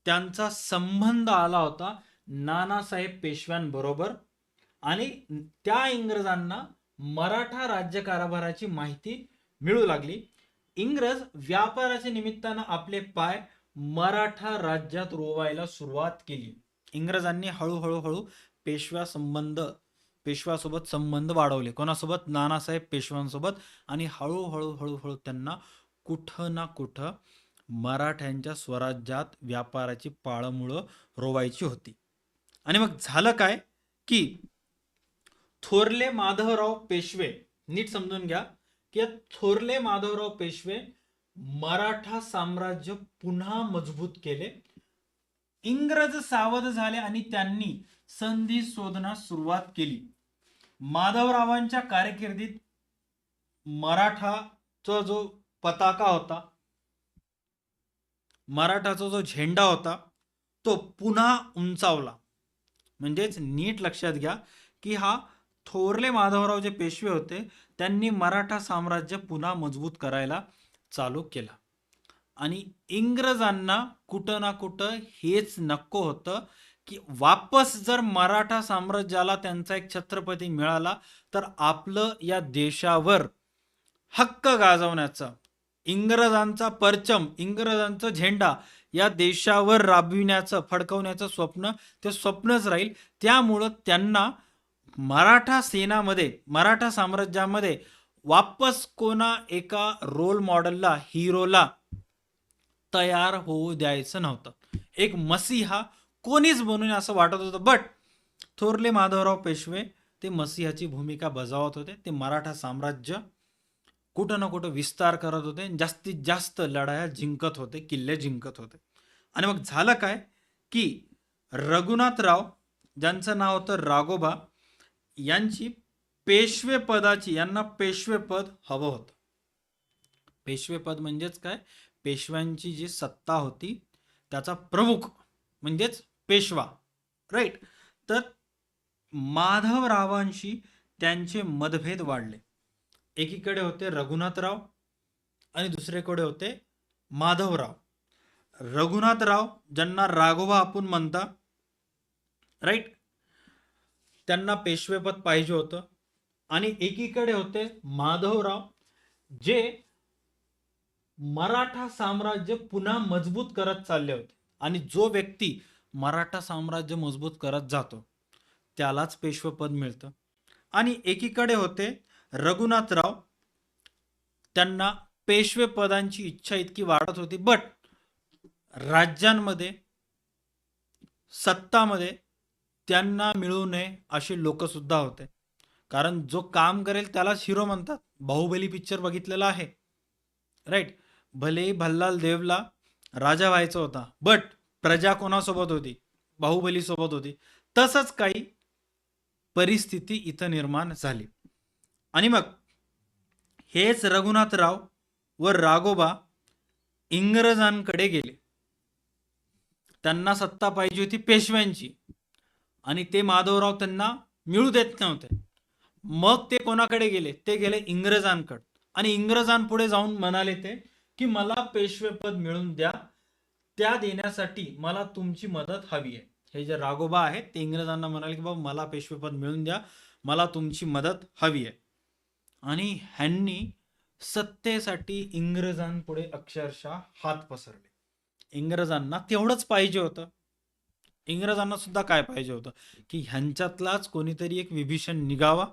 त्यांचा संबंध आला होता नानासाहेब पेशव्यांबरोबर आणि त्या इंग्रजांना मराठा राज्यकारभाराची माहिती मिळू लागली. इंग्रज व्यापाराच्या निमित्तानं आपले पाय मराठा राज्यात रोवायला सुरुवात केली. इंग्रजांनी हळूहळू पेशव्यासोबत संबंध वाढवले. कोणासोबत? नानासाहेब पेशव्यांसोबत. आणि हळूहळू त्यांना कुठं ना कुठं मराठ्यांच्या स्वराज्यात व्यापाराची पाळंमुळं रोवायची होती. आणि मग झालं काय की थोरले माधवराव पेशवे, नीट समजून घ्या की थोरले माधवराव पेशवे मराठा साम्राज्य पुन्हा मजबूत केले. इंग्रज सावध झाले आणि त्यांनी संधी शोधण्यास सुरुवात केली. माधवरावांच्या कारकिर्दीत मराठाचा जो पताका होता, मराठाचा जो झेंडा होता तो पुन्हा उंचावला. म्हणजेच नीट लक्षात घ्या की हा थोरले माधवराव जे पेशवे होते त्यांनी मराठा साम्राज्य पुन्हा मजबूत करायला चालू केला. आणि इंग्रजांना कुठं ना कुठं हेच नको होतं की वापस जर मराठा साम्राज्याला त्यांचा एक छत्रपती मिळाला तर आपलं या देशावर हक्क गाजवण्याचा, इंग्रजांचा परचम, इंग्रजांचा झेंडा या देशावर राबविण्याचं, फडकवण्याचं स्वप्न ते स्वप्नच राहील. त्यामुळं त्यांना मराठा सेनामध्ये, मराठा साम्राज्यामध्ये वापस कोणा एका रोल मॉडेलला, हिरोला तयार होऊ द्यायचं नव्हतं. एक मसीहा कोणीच बनून असं वाटत होतं. बट थोरले माधवराव पेशवे ते मसीहाची भूमिका बजावत होते. ते मराठा साम्राज्य कुठं ना कुठं विस्तार करत होते, जास्तीत जास्त लढाया जिंकत होते, किल्ले जिंकत होते. आणि मग झालं काय की रघुनाथराव, ज्यांचं नाव होतं राघोबा, यांची यांना पेशवेपद हवं होतं. पेशवेपद म्हणजेच काय? पेशव्यांची जी सत्ता होती त्याचा प्रमुख म्हणजेच पेशवा, राईट. तर माधवरावांशी त्यांचे मतभेद वाढले. एकीकडे होते रघुनाथराव आणि दुसरीकडे होते माधवराव. रघुनाथराव, ज्यांना राघोबा आपण म्हणता, राईट, त्यांना पेशवेपद पाहिजे होतं. आणि एकीकडे होते माधवराव, जे मराठा साम्राज्य पुन्हा मजबूत करत चालले होते. आणि जो व्यक्ती मराठा साम्राज्य मजबूत करत जातो त्यालाच पेशवेपद मिळतं. आणि एकीकडे होते रघुनाथराव, त्यांना पेशवे पदांची इच्छा इतकी वाढत होती, बट राज्यांमध्ये, सत्तामध्ये त्यांना मिळू नये असे लोक सुद्धा होते. कारण जो काम करेल त्यालाच हिरो म्हणतात. बाहुबली पिक्चर बघितलेला आहे, राईट. भले भल्लाल देवला राजा व्हायचा होता, बट प्रजा कोणासोबत होती? बाहुबली सोबत होती. तसंच काही परिस्थिती इथं निर्माण झाली. आणि मग हेच रघुनाथराव व राघोबा इंग्रजांकडे गेले. त्यांना सत्ता पाहिजे होती पेशव्यांची आणि ते माधवराव त्यांना मिळू देत नव्हते. मग ते कोणाकडे गेले? ते गेले इंग्रजांकडे. आणि इंग्रजांपुढे जाऊन म्हणाले ते की मला पेशवेपद मिळून द्या, त्या देण्यासाठी मला तुमची मदत हवी आहे. हे जे राघोबा आहेत ते इंग्रजांना म्हणाले की बाबा मला पेशवेपद मिळून द्या, मला तुमची मदत हवी आहे. आणि ह्यांनी सत्तेसाठी इंग्रजांपुढे अक्षरशः हात पसरले. इंग्रजांना तेवढंच पाहिजे होतं. इंग्रजांना सुद्धा काय पाहिजे होतं की ह्यांच्यातलाच कोणीतरी एक विभीषण निघावा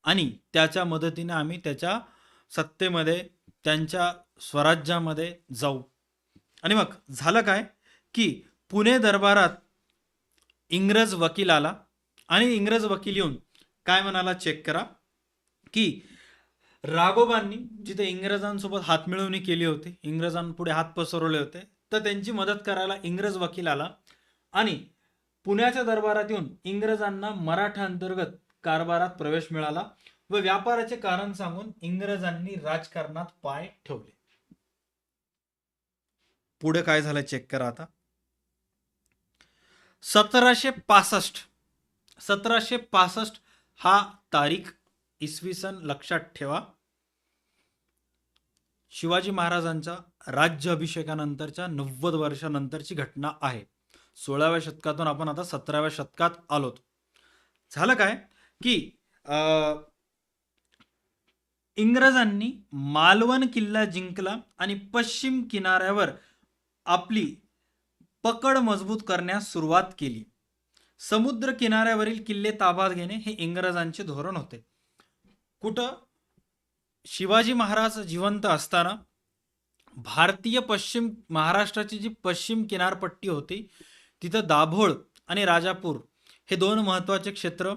आणि त्याच्या मदतीने आम्ही त्याच्या सत्तेमध्ये, त्यांच्या स्वराज्यामध्ये जाऊ. आणि मग झालं काय की पुणे दरबारात इंग्रज वकील आला आणि इंग्रज वकील येऊन काय म्हणाला चेक करा की राघोबांनी जिथे इंग्रजांसोबत हातमिळवणी केली होती, इंग्रजांपुढे हात पसरवले होते, तर त्यांची मदत करायला इंग्रज वकील आला आणि पुण्याच्या दरबारात येऊन इंग्रजांना मराठा अंतर्गत कारभारात प्रवेश मिळाला व व्यापाराचे कारण सांगून इंग्रजांनी राजकारणात पाय ठेवले. पुढे काय झालं चेक करा आता. 1765 1765 हा तारीख इसवी सन लक्षात ठेवा. शिवाजी महाराजांच्या राज्य अभिषेकानंतरच्या 90 वर्षानंतरची घटना आहे. 16व्या शतकातून आपण आता 17व्या शतकात आलोत. झालं काय की इंग्रजांनी मालवण किल्ला जिंकला आणि पश्चिम किनाऱ्यावर आपली पकड मजबूत करण्यास सुरुवात केली. समुद्र किनाऱ्यावरील किल्ले ताब्यात घेणे हे इंग्रजांचे धोरण होते. कुठं शिवाजी महाराज जिवंत असताना भारतीय पश्चिम महाराष्ट्राची जी पश्चिम किनारपट्टी होती तिथं दाभोळ आणि राजापूर हे दोन महत्त्वाचे क्षेत्र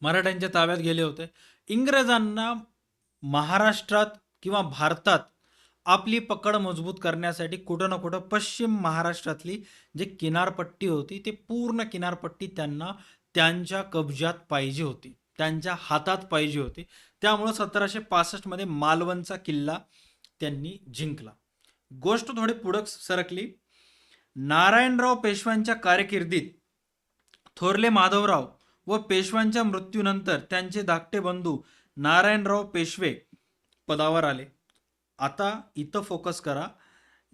मराठ्यांच्या ताब्यात गेले होते. इंग्रजांना महाराष्ट्रात किंवा भारतात आपली पकड मजबूत करण्यासाठी कुठं ना कुठं पश्चिम महाराष्ट्रातली जी किनारपट्टी होती ती पूर्ण किनारपट्टी त्यांना त्यांच्या कब्जात पाहिजे होती, त्यांच्या हातात पाहिजे होती. त्यामुळं 1765 मध्ये मालवणचा किल्ला त्यांनी जिंकला. गोष्ट थोडी पुढं सरकली. नारायणराव पेशव्यांच्या कारकिर्दीत थोरले माधवराव व पेशव्यांच्या मृत्यूनंतर त्यांचे धाकटे बंधू नारायणराव पेशवे पदावर आले. आता इथं फोकस करा.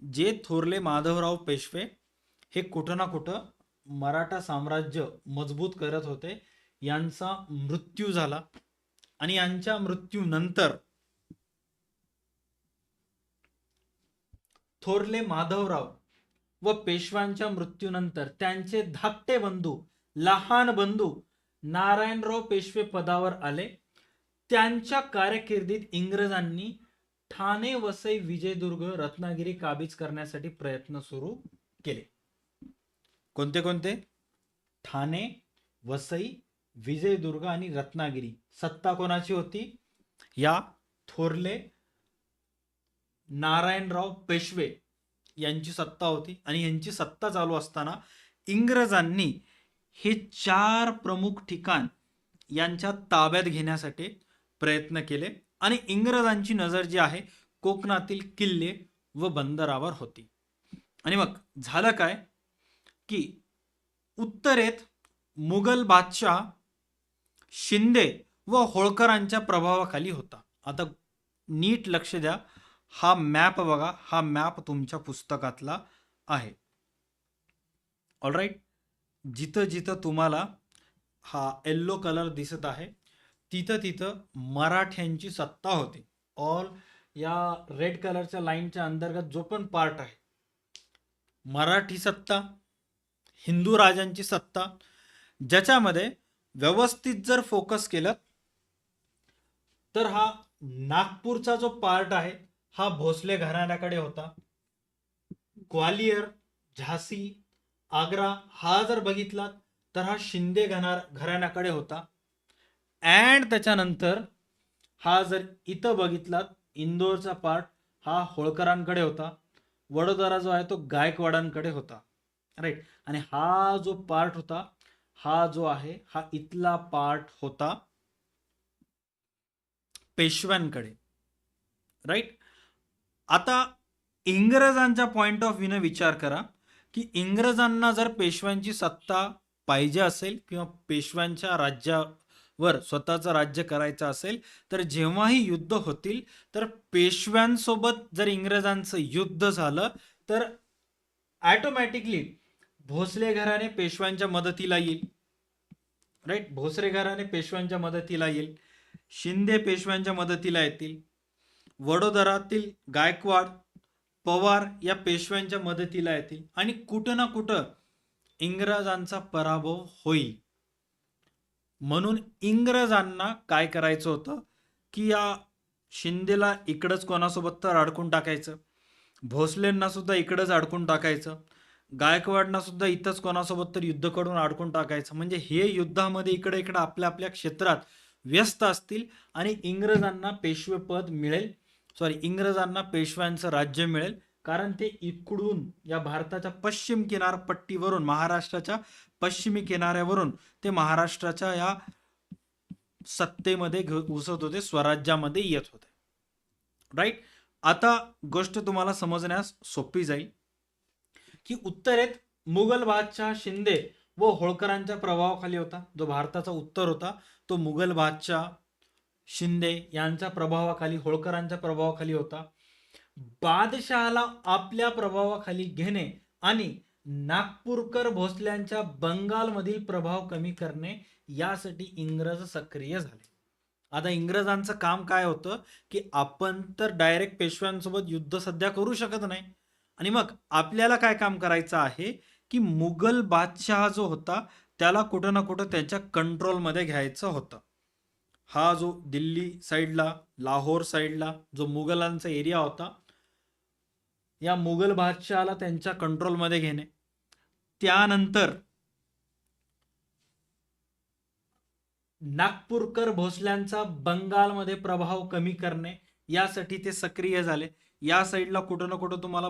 जे थोरले माधवराव पेशवे हे कुठं ना कुठं मराठा साम्राज्य मजबूत करत होते, यांचा मृत्यू झाला आणि यांच्या मृत्यूनंतर थोरले माधवराव व पेशव्यांच्या मृत्यूनंतर त्यांचे धाकटे बंधू, लहान बंधू नारायणराव पेशवे पदावर आले. त्यांच्या कारकिर्दीत इंग्रजांनी ठाणे, वसई, विजयदुर्ग, रत्नागिरी काबीज करण्यासाठी प्रयत्न सुरू केले. कोणते कोणते? ठाणे, वसई, विजयदुर्ग आणि रत्नागिरी. सत्ता कोणाची होती? या थोरले नारायणराव पेशवे यांची सत्ता होती. आणि यांची सत्ता चालू असताना इंग्रजांनी हे 4 प्रमुख ठिकाण यांच्या ताब्यात घेण्यासाठी प्रयत्न केले आणि इंग्रजांची नजर जी आहे कोकणातील किल्ले व बंदरावर होती. आणि मग झालं काय की उत्तरेत मुघल बादशाह शिंदे व होळकरांच्या प्रभावाखाली होता. आता नीट लक्ष द्या. हा मॅप बघा. हा मॅप तुमच्या पुस्तकातला आहे. ऑलराईट. जिथं जिथं तुम्हाला हा येल्लो कलर दिसत आहे तिथं तिथं मराठ्यांची सत्ता होती. ऑल या रेड कलरच्या लाईनच्या अंतर्गत जो पण पार्ट आहे, मराठी सत्ता, हिंदू राजांची सत्ता, ज्याच्यामध्ये व्यवस्थित जर फोकस केलं तर हा नागपूरचा जो पार्ट आहे हा भोसले घराण्याकडे होता. ग्वालियर, झाशी, आग्रा हा जर बघितला तर हा शिंदे घराण्याकडे होता. अँड त्याच्यानंतर हा जर इथं बघितलात इंदोरचा पार्ट हा होळकरांकडे होता. वडोदरा जो आहे तो गायकवाडांकडे होता. राईट. आणि हा जो पार्ट होता हा जो आहे हा इथला पार्ट होता पेशव्यांकडे. राईट. आता इंग्रजांच्या पॉइंट ऑफ व्ह्यूने विचार करा की इंग्रजांना जर पेशव्यांची सत्ता पाहिजे असेल किंवा पेशव्यांच्या राज्यावर स्वतःचं राज्य करायचं असेल तर जेव्हाही युद्ध होतील तर पेशव्यांसोबत जर इंग्रजांचं युद्ध झालं तर ऑटोमॅटिकली भोसले घराणे पेशव्यांच्या मदतीला येईल. राईट. भोसले घराणे पेशव्यांच्या मदतीला येईल. शिंदे पेशव्यांच्या मदतीला येतील. वडोदरातील गायकवाड, पवार या पेशव्यांच्या मदतीला येतील. आणि कुठं ना कुठं इंग्रजांचा पराभव होईल. म्हणून इंग्रजांना काय करायचं होतं की या शिंदेला इकडंच कोणासोबत तर अडकून टाकायचं, भोसलेंना सुद्धा इकडंच अडकून टाकायचं, गायकवाडना सुद्धा इथंच कोणासोबत तर युद्ध करून अडकून टाकायचं. म्हणजे हे युद्धामध्ये इकडे इकडे आपल्या आपल्या क्षेत्रात व्यस्त असतील आणि इंग्रजांना पेशवेपद मिळेल, इंग्रजांना पेशव्यांचं राज्य मिळेल. कारण ते इकडून या भारताच्या पश्चिम किनारपट्टीवरून, महाराष्ट्राच्या पश्चिमी किनाऱ्यावरून ते महाराष्ट्राच्या या सत्तेमध्ये घुसत होते, स्वराज्यामध्ये येत होते. राईट. आता गोष्ट तुम्हाला समजण्यास सोपी जाईल की उत्तरेत मुघल बादशाह शिंदे व होळकरांच्या प्रभावाखाली होता. जो भारताचा उत्तर होता तो मुघल बादशाह शिंदे यांच्या प्रभावाखाली, होळकरांच्या प्रभावाखाली होता. बादशहाला आपल्या प्रभावाखाली घेणे आणि नागपूरकर भोसल्यांच्या बंगालमधील प्रभाव कमी करणे यासाठी इंग्रज सक्रिय झाले. आता इंग्रजांचं काम काय होतं की आपण तर डायरेक्ट पेशव्यांसोबत युद्ध सध्या करू शकत नाही, आणि मग आपल्याला काय काम करायचं आहे की मुघल बादशाह जो होता त्याला कुठं ना कुठं त्याच्या कंट्रोलमध्ये घ्यायचं होतं. हा जो दिल्ली साईडला, लाहोर साईडला जो मुघलांचा एरिया होता, या मुघल बादशहाला त्यांच्या कंट्रोलमध्ये घेणे, त्यानंतर नागपूरकर भोसल्यांचा बंगालमध्ये प्रभाव कमी करणे यासाठी ते सक्रिय झाले. या साईडला कुठं ना कुठं तुम्हाला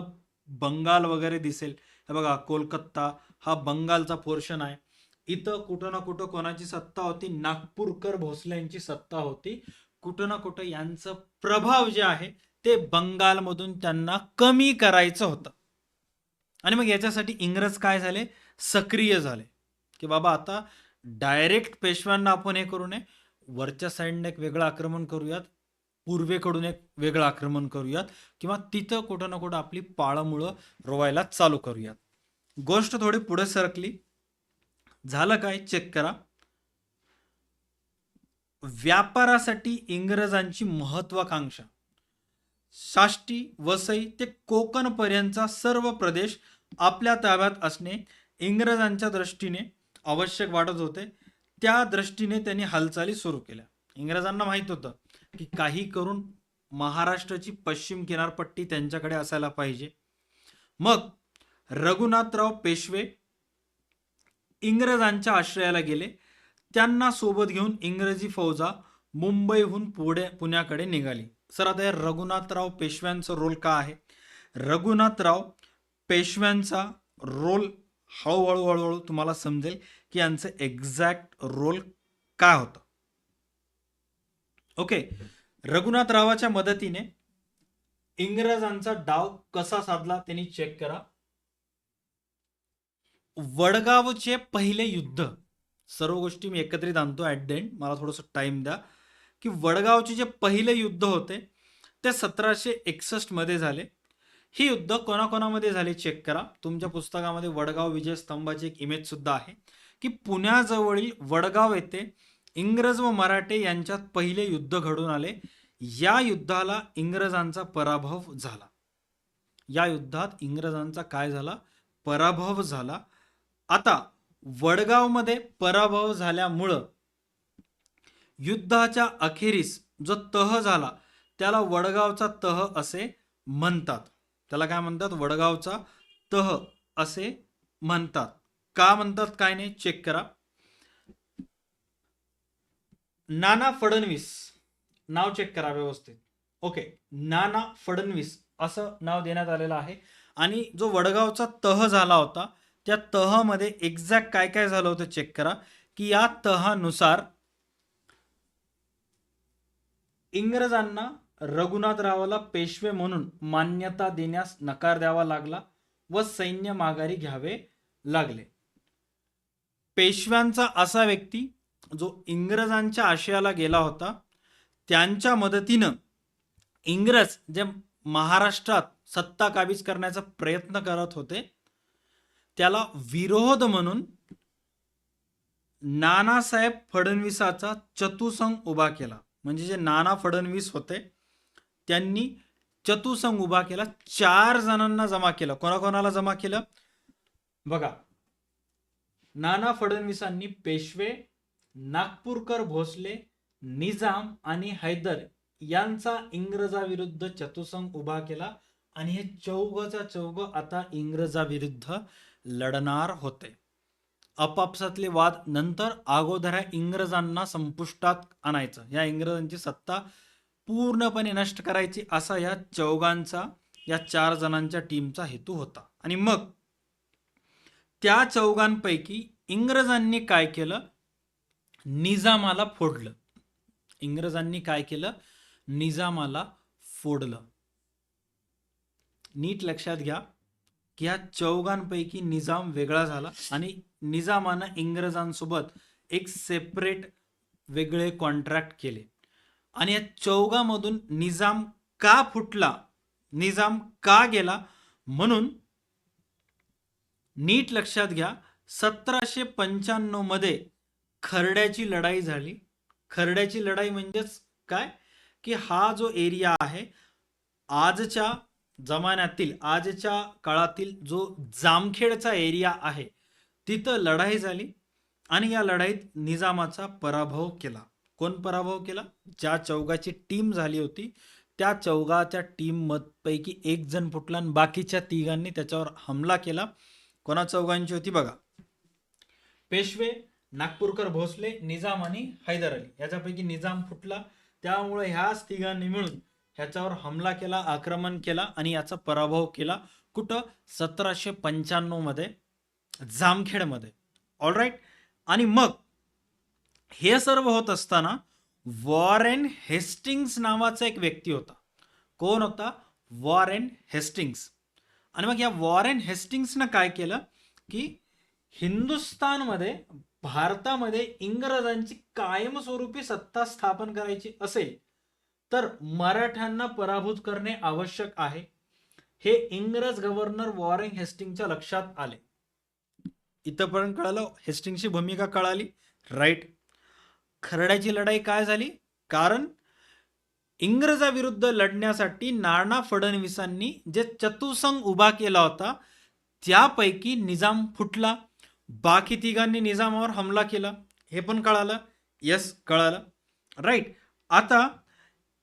बंगाल वगैरे दिसेल. हे बघा, कोलकाता हा बंगालचा पोर्शन आहे. इथं कुठं ना कुठं कोणाची सत्ता होती? नागपूरकर भोसल्यांची सत्ता होती. कुठं ना कुठं यांचं प्रभाव जे आहे ते बंगालमधून त्यांना कमी करायचं होतं. आणि मग याच्यासाठी इंग्रज काय झाले? सक्रिय झाले की बाबा आता डायरेक्ट पेशव्यांना आपण हे करू नये, वरच्या साईडने एक वेगळं आक्रमण करूयात, पूर्वेकडून एक वेगळं आक्रमण करूयात, किंवा तिथं कुठं ना कुठं आपली पाळंमुळं रोवायला चालू करूयात. गोष्ट थोडी पुढे सरकली. झालं काय? चेक करा. व्यापारासाठी इंग्रजांची महत्वाकांक्षा, साष्टी, वसई ते कोकण पर्यंतचा सर्व प्रदेश आपल्या ताब्यात असणे इंग्रजांच्या दृष्टीने आवश्यक वाटत होते. त्या दृष्टीने त्यांनी हालचाली सुरू केल्या. इंग्रजांना माहित होतं की काही करून महाराष्ट्राची पश्चिम किनारपट्टी त्यांच्याकडे असायला पाहिजे. मग रघुनाथराव पेशवे इंग्रजांच्या आश्रयाला गेले. त्यांना सोबत घेऊन इंग्रजी फौजा मुंबईहून पुण्याकडे निघाली. सर आता या रघुनाथराव पेशव्यांचा रोल काय आहे? रघुनाथराव पेशव्यांचा रोल हळूहळू तुम्हाला समजेल की यांचं एक्झॅक्ट रोल काय होतं. ओके. रघुनाथरावाच्या मदतीने इंग्रजांचा डाव कसा साधला त्यांनी चेक करा. वडगावचे पहिले युद्ध, सर्व गोष्टी मी एकत्रित आणतो ऍट द एंड, मला थोडंसं टाइम द्या. की वडगावचे जे पहिले युद्ध होते ते 1761 मध्ये झाले. ही युद्ध कोणाकोणामध्ये झाले चेक करा. तुमच्या पुस्तकामध्ये वडगाव विजय स्तंभाची एक इमेज सुद्धा आहे की पुण्याजवळील वडगाव येथे इंग्रज व मराठे यांच्यात पहिले युद्ध घडून आले. या युद्धाला इंग्रजांचा पराभव झाला. या युद्धात इंग्रजांचा काय झाला? पराभव झाला. आता वडगावमध्ये पराभव झाल्यामुळं युद्धाच्या अखेरीस जो तह झाला त्याला वडगावचा तह असे म्हणतात. त्याला काय म्हणतात? वडगावचा तह असे म्हणतात. का म्हणतात काय नाही चेक करा. नाना फडणवीस नाव चेक करा व्यवस्थित. ओके, नाना फडणवीस असं नाव देण्यात आलेलं आहे. आणि जो वडगावचा तह झाला होता त्या तहामध्ये एक्झॅक्ट काय काय झालं होतं चेक करा. की या तहानुसार इंग्रजांना रघुनाथरावाला पेशवे म्हणून मान्यता देण्यास नकार द्यावा लागला व सैन्य माघारी घ्यावे लागले. पेशव्यांचा असा व्यक्ती जो इंग्रजांच्या आशयाला गेला होता, त्यांच्या मदतीनं इंग्रज जे महाराष्ट्रात सत्ता काबीज करण्याचा प्रयत्न करत होते त्याला विरोध म्हणून नानासाहेब फडणवीसाचा चतुसंघ उभा केला. म्हणजे जे नाना फडणवीस होते त्यांनी चतुसंघ उभा केला. 4 जणांना जमा केलं. कोणाकोणाला जमा केलं बघा. नाना फडणवीसांनी पेशवे, नागपूरकर भोसले, निजाम आणि हैदर यांचा इंग्रजाविरुद्ध चतुसंग उभा केला आणि हे चौघचा चौघ आता इंग्रजाविरुद्ध लढणार होते. आपापसातले वाद नंतर अगोदर इंग्रजांना संपुष्टात आणायचं, या इंग्रजांची सत्ता पूर्णपणे नष्ट करायची असा या चौघांचा, या 4 जणांच्या टीमचा हेतू होता. आणि मग त्या चौघांपैकी इंग्रजांनी काय केलं, निजामाला फोडलं. इंग्रजांनी काय केलं, निजामाला फोडलं. नीट लक्षात घ्या की ह्या चौघांपैकी निजाम वेगळा झाला आणि निजामानं इंग्रजांसोबत एक सेपरेट वेगळे कॉन्ट्रॅक्ट केले. आणि या चौघांमधून निजाम का फुटला, निजाम का गेला, म्हणून नीट लक्षात घ्या. 1795 मध्ये खर्ड्याची लढाई झाली. खर्ड्याची लढाई म्हणजेच काय की हा जो एरिया आहे आजच्या जमान्यातील, आजच्या काळातील जो जामखेडचा एरिया आहे तिथं लढाई झाली आणि या लढाईत निजामाचा पराभव केला. कोण पराभव केला, ज्या चौघाची टीम झाली होती त्या चौघाच्या टीम पैकी एक जण फुटला आणि बाकीच्या तिघांनी त्याच्यावर हमला केला. कोणा चौघांची होती बघा, पेशवे, नागपूरकर भोसले, निजाम आणि हैदर अली. याच्यापैकी निजाम फुटला, त्यामुळे ह्याच तिघांनी मिळून ह्याच्यावर हमला केला, आक्रमण केला आणि याचा पराभव केला. कुठं, 1795 मध्ये जामखेडमध्ये. ऑलराईट. आणि मग हे सर्व होत असताना वॉरेन हेस्टिंग्स नावाचा एक व्यक्ती होता. कोण होता, वॉरेन हेस्टिंग्स. आणि मग या वॉरेन हेस्टिंग्सनं काय केलं की हिंदुस्थानमध्ये, भारतामध्ये इंग्रजांची कायमस्वरूपी सत्ता स्थापन करायची असेल तर मराठ्यांना पराभूत करणे आवश्यक आहे, हे इंग्रज गव्हर्नर वॉरेन हेस्टिंगच्या लक्षात आले. इथंपर्यंत कळालं, हेस्टिंगची भूमिका कळाली, राईट. खर्ड्याची लढाई काय झाली, कारण इंग्रजाविरुद्ध लढण्यासाठी नाना फडणवीसांनी जे चतुसंग उभा केला होता त्यापैकी निजाम फुटला, बाकी तिघांनी निजामावर हमला केला, हे पण कळालं. यस, कळालं, राईट. आता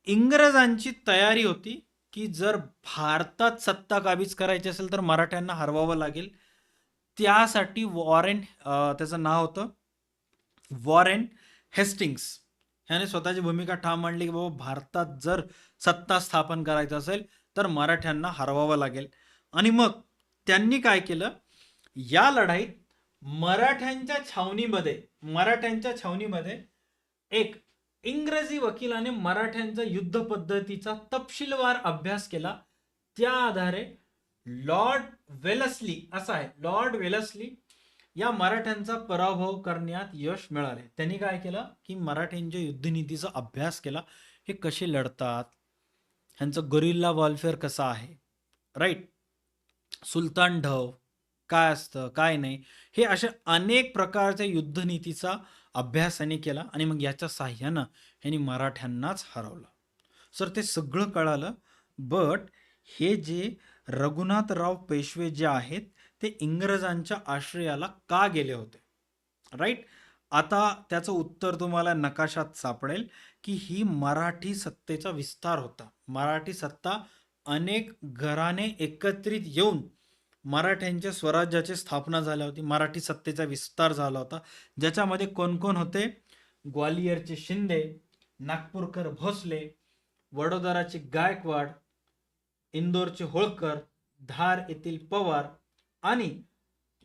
इंग्रजांची तयारी होती की जर भारतात सत्ता काबीज करायची असेल तर मराठ्यांना हरवावं लागेल. त्यासाठी वॉरेन, त्याचं नाव होतं वॉरेन हेस्टिंग्स, ह्याने स्वतःची भूमिका ठाम मांडली की बाबा भारतात जर सत्ता स्थापन करायचं असेल तर मराठ्यांना हरवावं लागेल. आणि मग त्यांनी काय केलं, या लढाईत मराठ्यांच्या छावणीमध्ये एक इंग्रजी वकिलाने मराठ्यांच्या युद्ध पद्धतीचा तपशीलवार अभ्यास केला. त्या आधारे लॉर्ड वेलस्ली, असा आहे, लॉर्ड वेलस्ली या मराठ्यांचा पराभव करण्यात यश मिळाले. त्यांनी काय केलं की मराठ्यांच्या युद्धनीतीचा अभ्यास केला, हे कसे लढतात, ह्यांचं गोरिल्ला वॉरफेअर कसं आहे, राईट, सुलतान ढव काय असतं काय नाही, हे अशा अनेक प्रकारच्या युद्धनीतीचा अभ्यास यांनी केला आणि मग याच्या साह्यानं यांनी मराठ्यांनाच हरवलं. सर ते सगळं कळालं, बट हे जे रघुनाथराव पेशवे जे आहेत ते इंग्रजांच्या आश्रयाला का गेले होते, राईट. आता त्याचं उत्तर तुम्हाला नकाशात सापडेल की ही मराठी सत्तेचा विस्तार होता. मराठी सत्ता अनेक घराणे एकत्रित येऊन मराठ्यांच्या स्वराज्याची स्थापना झाली होती, मराठी सत्तेचा विस्तार झाला होता, ज्याच्यामध्ये कोण कोण होते, ग्वालियरचे शिंदे, नागपूरकर भोसले, वडोदराचे गायकवाड, इंदोरचे होळकर, धार येथील पवार आणि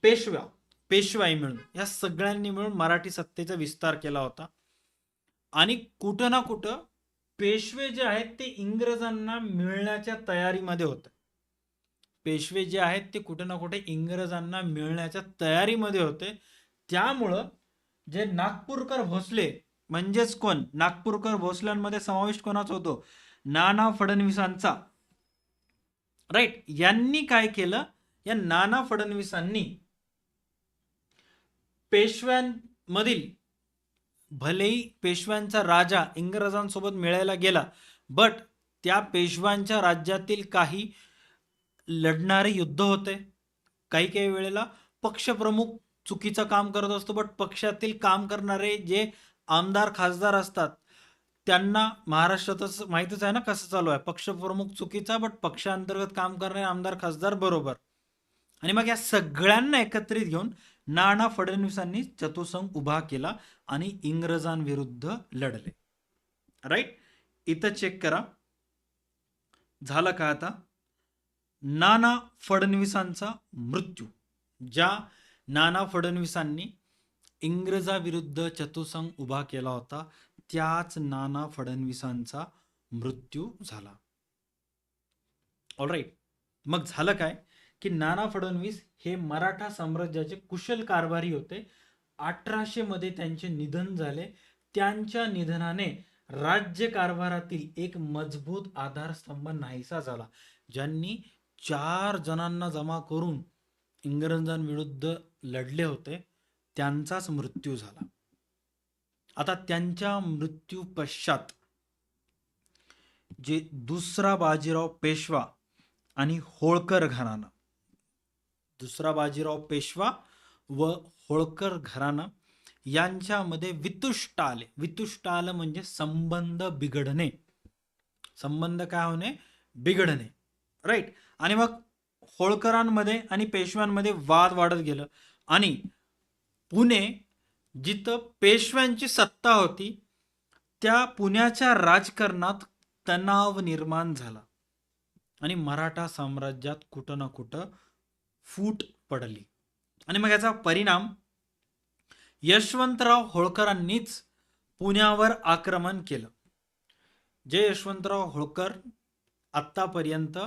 पेशवाई मिळून, या सगळ्यांनी मिळून मराठी सत्तेचा विस्तार केला होता. आणि कुठं ना कुठं पेशवे जे आहेत ते इंग्रजांना मिळण्याच्या तयारीमध्ये होते. पेशवे जे आहेत ते कुठे ना कुठे इंग्रजांना मिळण्याच्या तयारीमध्ये होते. त्यामुळं जे नागपूरकर भोसले, म्हणजेच कोण, नागपूरकर भोसल्यांमध्ये समावेश कोणाचा होतो, नाना फडणवीसांचा, राईट. यांनी काय केलं, या नाना फडणवीसांनी पेशव्यांमधील, भलेही पेशव्यांचा राजा इंग्रजांसोबत मिळायला गेला, बट त्या पेशव्यांच्या राज्यातील काही लढणारे युद्ध होते, काही काही वेळेला पक्षप्रमुख चुकीचं काम करत असतो, बट पक्षातील काम करणारे जे आमदार खासदार असतात त्यांना महाराष्ट्रातच माहितीच आहे ना कसं चालू आहे, पक्षप्रमुख चुकीचा बट पक्षांतर्गत काम करणारे आमदार खासदार बरोबर. आणि मग या सगळ्यांना एकत्रित घेऊन नाना फडणवीसांनी चतुसंघ उभा केला आणि इंग्रजांविरुद्ध लढले. राईट, इथं चेक करा झालं का आता. नाना फडणवीसांचा मृत्यू, ज्या नाना फडणवीसांनी इंग्रजाविरुद्ध चतुसंघ उभा केला होता त्याच नाना फडणवीसांचा मृत्यू झाला. ऑलराईट, मग झालं काय की नाना फडणवीस हे मराठा साम्राज्याचे कुशल कारभारी होते. 1800 मध्ये त्यांचे निधन झाले. त्यांच्या निधनाने राज्यकारभारातील एक मजबूत आधारस्तंभ नाहीसा झाला. ज्यांनी 4 जणांना जमा करून इंग्रजांविरुद्ध लढले होते त्यांचाच मृत्यू झाला. आता त्यांच्या मृत्यू पश्चात जे दुसरा बाजीराव पेशवा आणि होळकर घराणं, दुसरा बाजीराव पेशवा व होळकर घराणं यांच्यामध्ये वितुष्ट आले. वितुष्ट आलं म्हणजे संबंध बिघडणे, संबंध काय होणे, बिघडणे. राईट, आणि मग होळकरांमध्ये आणि पेशव्यांमध्ये वाद वाढत गेलं आणि पुणे जिथं पेशव्यांची सत्ता होती त्या पुण्याच्या राजकारणात तणाव निर्माण झाला आणि मराठा साम्राज्यात कुठं ना कुठं फूट पडली. आणि मग याचा परिणाम यशवंतराव होळकरांनीच पुण्यावर आक्रमण केलं. जे यशवंतराव होळकर आत्तापर्यंत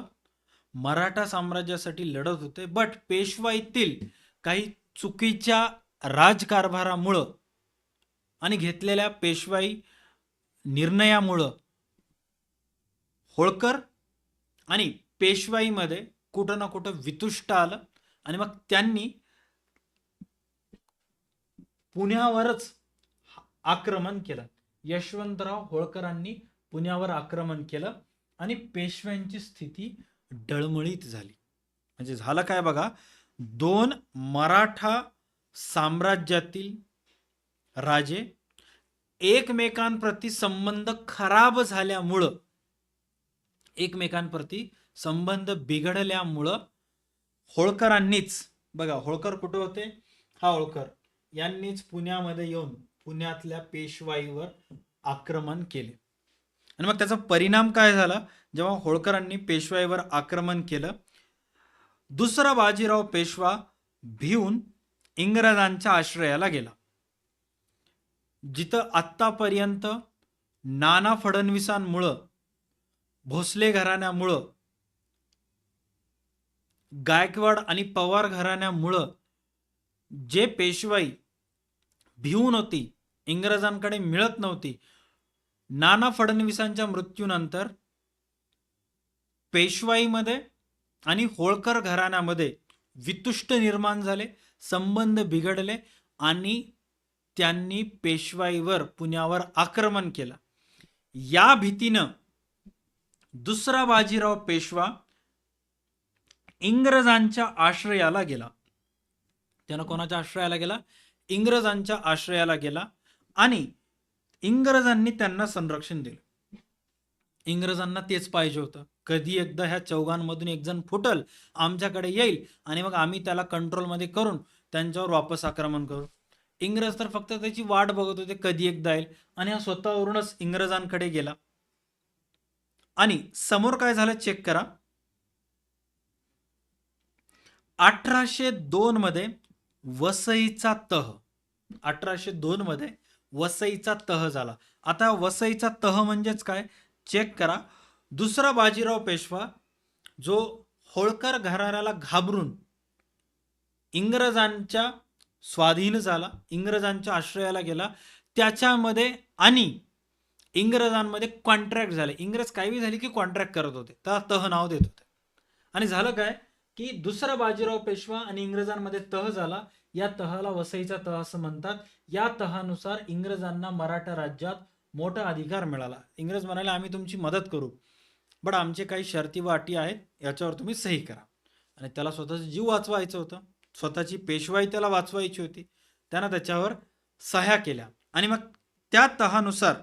मराठा साम्राज्यासाठी लढत होते, बट पेशवाईतील काही चुकीच्या राजकारभारामुळं आणि घेतलेल्या पेशवाई निर्णयामुळं होळकर आणि पेशवाईमध्ये कुठं ना कुठं वितुष्ट आलं आणि मग त्यांनी पुण्यावरच आक्रमण केलं. यशवंतराव होळकरांनी पुण्यावर आक्रमण केलं आणि पेशव्यांची स्थिती डळमळीत झाली. म्हणजे झालं काय बघा, 2 मराठा साम्राज्यातील राजे एकमेकांप्रती संबंध खराब झाल्यामुळं, एकमेकांप्रती संबंध बिघडल्यामुळं होळकरांनीच, बघा होळकर कुठे होते, हा होळकर यांनीच पुण्यामध्ये येऊन पुण्यातल्या पेशवाईवर आक्रमण केले. आणि मग त्याचा परिणाम काय झाला, जेव्हा होळकरांनी पेशवाईवर आक्रमण केलं, दुसरा बाजीराव पेशवा भिवून इंग्रजांच्या आश्रयाला गेला. जिथं आत्तापर्यंत नाना फडणवीसांमुळं, भोसले घराण्यामुळं, गायकवाड आणि पवार घराण्यामुळं जे पेशवाई भिवून होती, इंग्रजांकडे मिळत नव्हती, नाना फडणवीसांच्या मृत्यूनंतर पेशवाईमध्ये आणि होळकर घराण्यामध्ये वितुष्ट निर्माण झाले, संबंध बिघडले आणि त्यांनी पेशवाईवर, पुण्यावर आक्रमण केलं. या भीतीनं दुसरा बाजीराव पेशवा इंग्रजांच्या आश्रयाला गेला. त्यानं कोणाच्या आश्रयाला गेला, इंग्रजांच्या आश्रयाला गेला आणि इंग्रजांनी त्यांना संरक्षण दिलं. इंग्रजांना तेच पाहिजे होतं, कधी एकदा ह्या चौघांमधून एक जण फुटल, आमच्याकडे येईल आणि मग आम्ही त्याला कंट्रोलमध्ये करून त्यांच्यावर वापस आक्रमण करू. इंग्रज तर फक्त त्याची वाट बघत होते कधी एकदा येईल आणि हा स्वतःवरूनच इंग्रजांकडे गेला. आणि समोर काय झालं चेक करा. 1802 मध्ये वसईचा तह, 1802 मध्ये वसईचा तह झाला. आता वसईचा तह म्हणजेच काय चेक करा. दुसरा बाजीराव पेशवा जो होळकर घराण्याला घाबरून इंग्रजांच्या स्वाधीन झाला, इंग्रजांच्या आश्रयाला गेला, त्याच्यामध्ये आणि इंग्रजांमध्ये कॉन्ट्रॅक्ट झाले. इंग्रज काही झाले की कॉन्ट्रॅक्ट करत होते, त्याला तह नाव देत होते. आणि झालं काय की दुसरा बाजीराव पेशवा आणि इंग्रजांमध्ये तह झाला. या तहाला वसईचा तह असं म्हणतात. या तहानुसार इंग्रजांना मराठा राज्यात मोठा अधिकार मिळाला. इंग्रज म्हणाले आम्ही तुमची मदत करू, बट आमचे काही शर्ती व अटी आहेत, याच्यावर तुम्ही सही करा. आणि त्याला स्वतःचा जीव वाचवायचं होतं, स्वतःची पेशवाई त्याला वाचवायची होती. त्यानं त्याच्यावर सह्या केल्या आणि मग त्या तहानुसार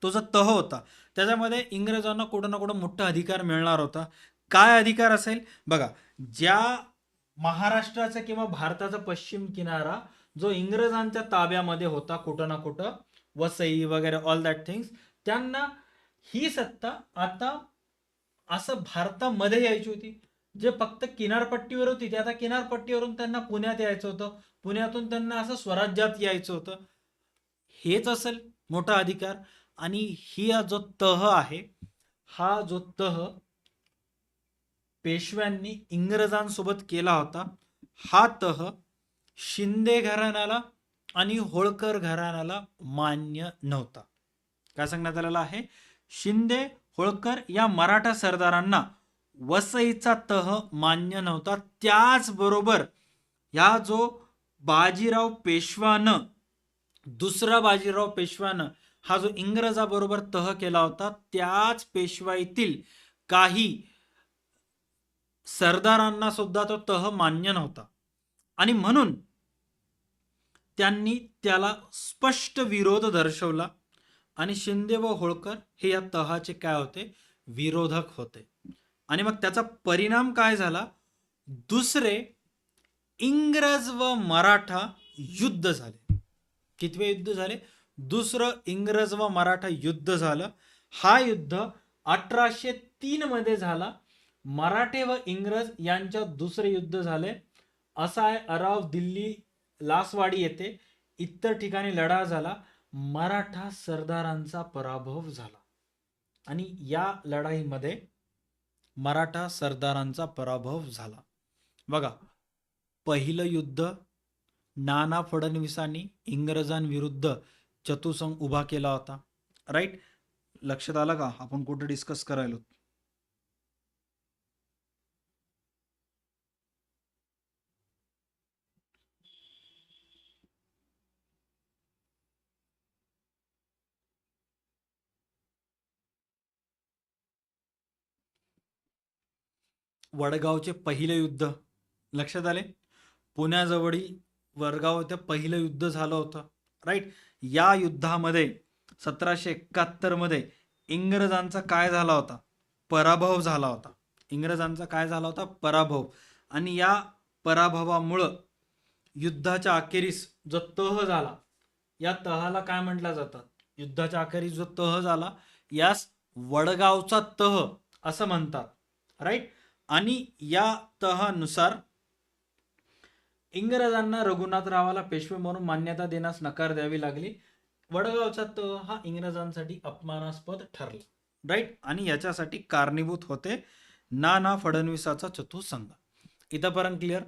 तो जो तह होता त्याच्यामध्ये इंग्रजांना कुठं ना कुठं मोठा अधिकार मिळणार होता. काय अधिकार असेल बघा, ज्या महाराष्ट्राचा किंवा भारताचा पश्चिम किनारा जो इंग्रजांच्या ताब्यामध्ये होता कुठं ना कुठं, वसई वगैरे ऑल दॅट थिंग्स, त्यांना ही सत्ता आता असं भारतामध्ये यायची होती. जे फक्त किनारपट्टीवर होती ते आता किनारपट्टीवरून त्यांना पुण्यात यायचं होतं, पुण्यातून त्यांना असं स्वराज्यात यायचं होतं. हेच असेल मोठा अधिकार. आणि ही जो तह आहे, हा जो तह पेशव्यांनी इंग्रजांसोबत केला होता, हा तह शिंदे घराण्याला आणि होळकर घराण्याला मान्य नव्हता. काय सांगण्यात आलेलं आहे, शिंदे होळकर या मराठा सरदारांना वसईचा तह मान्य नव्हता. त्याचबरोबर या जो बाजीराव पेशवानं, दुसरा बाजीराव पेशवानं हा जो इंग्रजाबरोबर तह केला होता, त्याच पेशवाईतील काही सरदारांना सुद्धा तो तह मान्य नव्हता आणि म्हणून त्यांनी त्याला स्पष्ट विरोध दर्शवला आणि शिंदे व होळकर हे या तहाचे काय होते, विरोधक होते. आणि मग त्याचा परिणाम काय झाला, दुसरे इंग्रज व मराठा युद्ध झाले. कितवे युद्ध झाले, दुसरं इंग्रज व मराठा युद्ध झालं. हा युद्ध 1803 मध्ये झाला. मराठे व इंग्रज यांच्यात दुसरे युद्ध झाले. असा आहे, अराव दिल्ली लासवाडी येथे इतर ठिकाणी लढा झाला. मराठा सरदारांचा पराभव झाला आणि या लढाईमध्ये मराठा सरदारांचा पराभव झाला. बघा, पहिलं युद्ध नाना फडणवीसांनी इंग्रजांविरुद्ध चतुसंग उभा केला होता. राईट, लक्षात आलं का आपण कुठे डिस्कस करायलो. वडगावचे पहिले युद्ध लक्षात आले, पुण्याजवळील वडगाव ते पहिलं युद्ध झालं होतं. राईट, या युद्धामध्ये 1771 मध्ये इंग्रजांचा काय झाला होता, पराभव झाला होता. इंग्रजांचा काय झाला होता, पराभव. आणि या पराभवामुळं युद्धाच्या अखेरीस जो तह झाला, या तहाला काय म्हटलं जातं, युद्धाच्या अखेरीस जो तह झाला यास वडगावचा तह असं म्हणतात. राईट, आणि या तहानुसार इंग्रजांना रघुनाथरावाला पेशवे म्हणून मान्यता देण्यास नकार द्यावी लागली. वडगावचा तह हा इंग्रजांसाठी अपमानास्पद ठरला. राईट, आणि याच्यासाठी कारणीभूत होते नाना फडणवीसाचा चतुसंग. इथंपर्यंत क्लिअर.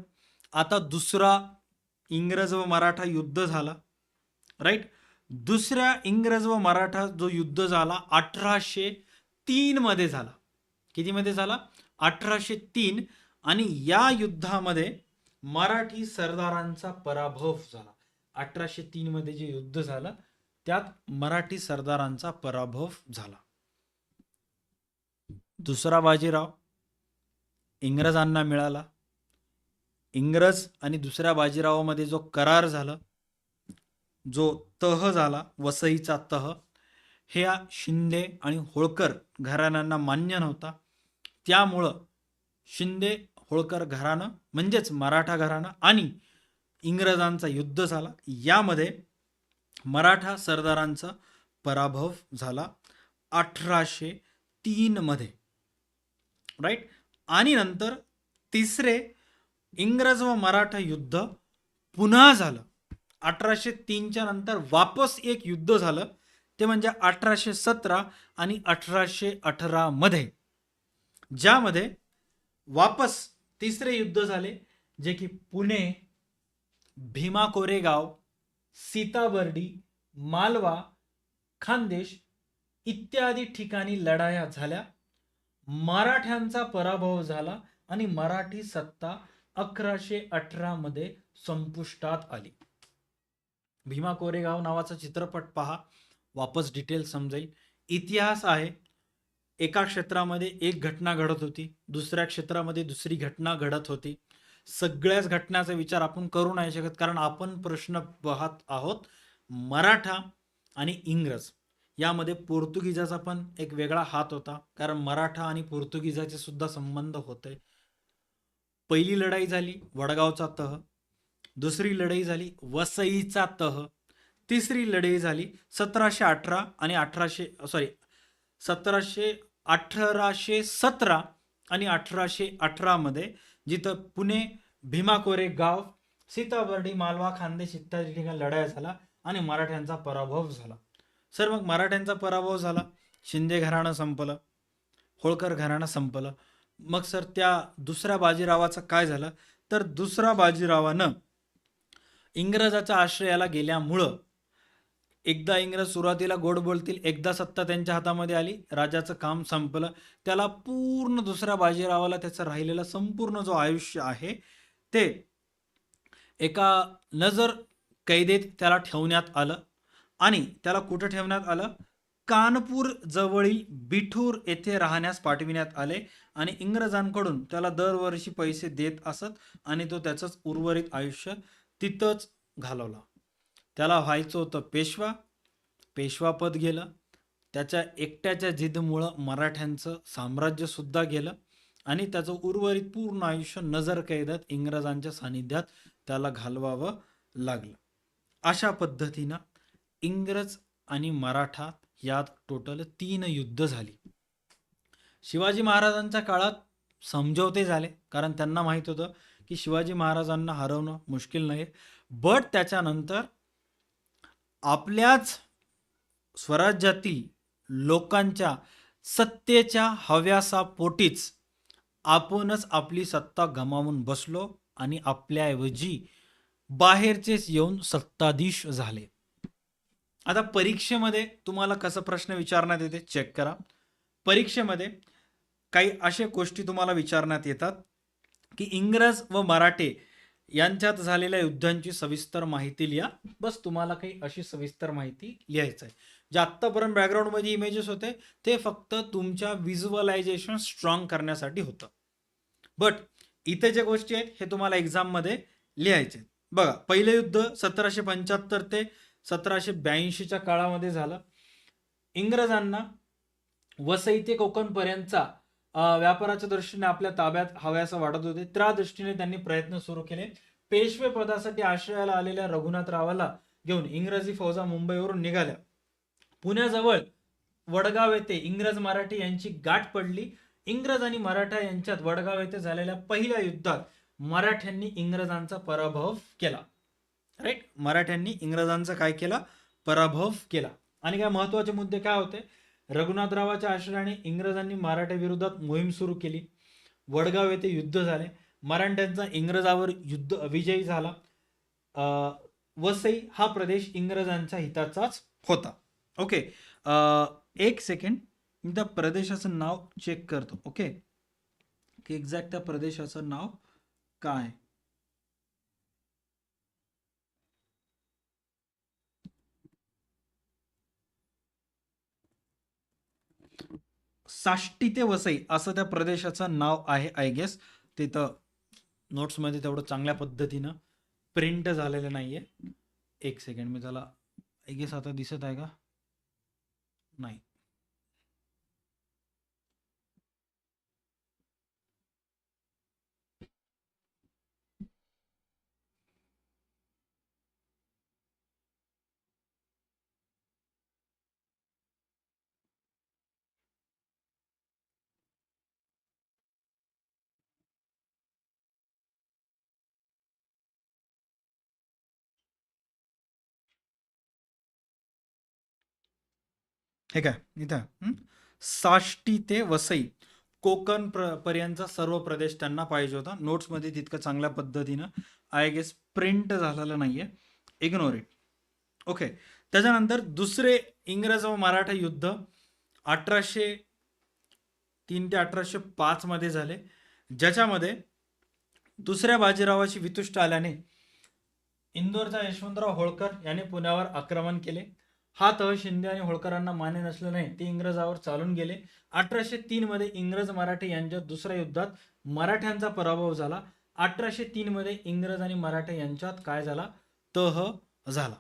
आता दुसरा इंग्रज व मराठा युद्ध झाला. राईट, दुसऱ्या इंग्रज व मराठा जो युद्ध झाला 1803 मध्ये झाला. किती मध्ये झाला, 1803. आणि या युद्धामध्ये मराठी सरदारांचा पराभव झाला. 1803 मध्ये जे युद्ध झालं त्यात मराठी सरदारांचा पराभव झाला. दुसरा बाजीराव इंग्रजांना मिळाला. इंग्रज आणि दुसऱ्या बाजीरावामध्ये जो करार झाला, जो तह झाला वसईचा तह, हे शिंदे आणि होळकर घराण्यांना मान्य नव्हता. त्यामुळं शिंदे होळकर घराणं म्हणजेच मराठा घराणं आणि इंग्रजांचा युद्ध झाला. यामध्ये मराठा सरदारांचा पराभव झाला 1803 मध्ये. राईट, आणि नंतर तिसरे इंग्रज व मराठा युद्ध पुन्हा झालं. 1803च्या नंतर वापस एक युद्ध झालं, ते म्हणजे 1817 आणि 1818 मध्ये, ज्यामध्ये वापस तिसरे युद्ध झाले, जे की पुणे, भीमा कोरेगाव, सीताबर्डी, मालवा, खानदेश इत्यादी ठिकाणी लढाया झाल्या. मराठ्यांचा पराभव झाला आणि मराठी सत्ता 1118 मध्ये संपुष्टात आली. भीमा कोरेगाव नावाचा चित्रपट पहा, वापस डिटेल समजेल. इतिहास आहे, एका क्षेत्रामध्ये एक घटना घडत होती, दुसऱ्या क्षेत्रामध्ये दुसरी घटना घडत होती. सगळ्याच घटनाचा विचार आपण करू नाही शकत, कारण आपण प्रश्न पाहत आहोत मराठा आणि इंग्रज यामध्ये पोर्तुगीजाचा पण एक वेगळा हात होता, कारण मराठा आणि पोर्तुगीजाचे सुद्धा संबंध होते. पहिली लढाई झाली वडगावचा तह, दुसरी लढाई झाली वसईचा तह, तिसरी लढाई झाली 1718 आणि 1817 आणि 1818 मध्ये, जिथं पुणे, भीमा कोरे गाव, सीताबर्डी, मालवा, खानदेश इत्यादी ठिकाणी लढाया झाला आणि मराठ्यांचा पराभव झाला. सर मग मराठ्यांचा पराभव झाला, शिंदे घराणं संपलं, होळकर घराणं संपलं. मग सर त्या दुसऱ्या बाजीरावाचं काय झालं? तर दुसऱ्या बाजीरावानं इंग्रजाच्या आश्रयाला गेल्यामुळं, एकदा इंग्रज सुरुवातीला गोड बोलतील, एकदा सत्ता त्यांच्या हातामध्ये आली, राजाचं काम संपलं. त्याला पूर्ण दुसऱ्या बाजीरावाला त्याचं राहिलेलं संपूर्ण जो आयुष्य आहे ते एका नजर कैदेत त्याला ठेवण्यात आलं. आणि त्याला कुठं ठेवण्यात आलं? कानपूर जवळील बिठूर येथे राहण्यास पाठविण्यात आले आणि इंग्रजांकडून त्याला दरवर्षी पैसे देत असत आणि तो त्याचंच उर्वरित आयुष्य तिथंच घालवला. त्याला व्हायचं होतं पेशवा, पेशवापद गेलं. त्याच्या एकट्याच्या जिद्दमुळं मराठ्यांचं साम्राज्य सुद्धा गेलं आणि त्याचं उर्वरित पूर्ण आयुष्य नजर कैदात इंग्रजांच्या सानिध्यात त्याला घालवावं लागलं. अशा पद्धतीनं इंग्रज आणि मराठा यात टोटल 3 युद्ध झाली. शिवाजी महाराजांच्या काळात समझोते झाले, कारण त्यांना माहित होतं की शिवाजी महाराजांना हरवणं मुश्किल नाही. बट त्याच्यानंतर आपल्याच स्वराज्यातील लोकांच्या सत्तेच्या हव्यासापोटीच आपणच आपली सत्ता गमावून बसलो आणि आपल्याऐवजी बाहेरचेच येऊन सत्ताधीश झाले. आता परीक्षेमध्ये तुम्हाला कसं प्रश्न विचारण्यात येते चेक करा. परीक्षेमध्ये काही अशा गोष्टी तुम्हाला विचारण्यात येतात की इंग्रज व मराठे यांच्यात झालेल्या युद्धांची सविस्तर माहिती लिहा. बस तुम्हाला काही अशी सविस्तर माहिती लिहायचं आहे. जे आत्तापर्यंत बॅकग्राऊंडमध्ये इमेजेस होते ते फक्त तुमच्या व्हिज्युअलायझेशन स्ट्रॉंग करण्यासाठी होतं. बट इथे ज्या गोष्टी आहेत हे तुम्हाला एक्झाममध्ये लिहायचे आहेत. बघा, पहिलं युद्ध 1775 ते 1782च्या काळामध्ये झालं. इंग्रजांना वसई ते कोकणपर्यंतचा व्यापाराच्या दृष्टीने आपल्या ताब्यात हव्यासं वाटत होते. त्या दृष्टीने त्यांनी प्रयत्न सुरू केले. पेशवे पदासाठी आश्रयाला आलेल्या रघुनाथरावाला घेऊन इंग्रजी फौजा मुंबईवरून निघाल्या. पुण्याजवळ वडगाव येथे इंग्रज मराठी यांची गाठ पडली. इंग्रज आणि मराठा यांच्यात वडगाव येथे झालेल्या पहिल्या युद्धात मराठ्यांनी इंग्रजांचा पराभव केला. राईट, मराठ्यांनी इंग्रजांचा काय केला? पराभव केला. आणि काय महत्वाचे मुद्दे काय होते? रघुनाथरावाच्या आश्रयाने इंग्रजांनी मराठा विरोधात मोहीम सुरू केली. वडगाव येथे युद्ध झाले. मराठ्यांचा इंग्रजावर युद्ध विजयी झाला. वसई हा प्रदेश इंग्रजांच्या हिताचाच होता. ओके, एक सेकंड, मी त्या प्रदेशाचं नाव चेक करतो. ओके, की एक्झॅक्ट त्या प्रदेशाचं नाव काय? साष्टी ते वसई असं त्या प्रदेशाचं नाव आहे. आय गेस तिथं नोट्समध्ये तेवढं चांगल्या पद्धतीनं प्रिंट झालेलं नाहीये. एक सेकंड, मी त्याला आय गेस आता दिसत आहे का? नाही. हे काय इथं साष्टी ते वसई कोकण पर्यंतचा सर्व प्रदेश त्यांना पाहिजे होता. नोट्समध्ये तितकं चांगल्या पद्धतीनं आय गेस प्रिंट झालेलं नाहीये. Ignore it. ओके, त्याच्यानंतर दुसरे इंग्रज व मराठा युद्ध 1803 ते 1805 मध्ये झाले, ज्याच्यामध्ये दुसऱ्या बाजीरावाची वितुष्ट आल्याने इंदोरचा यशवंतराव होळकर याने पुण्यावर आक्रमण केले. हा तह शिंदे आणि होळकरांना मान्य नसल्याने ते इंग्रजावर चालून गेले. 1803 मध्ये इंग्रज मराठे यांच्या दुसऱ्या युद्धात मराठ्यांचा पराभव झाला. 1803 मध्ये इंग्रज आणि मराठा यांच्यात काय झाला, तह झाला.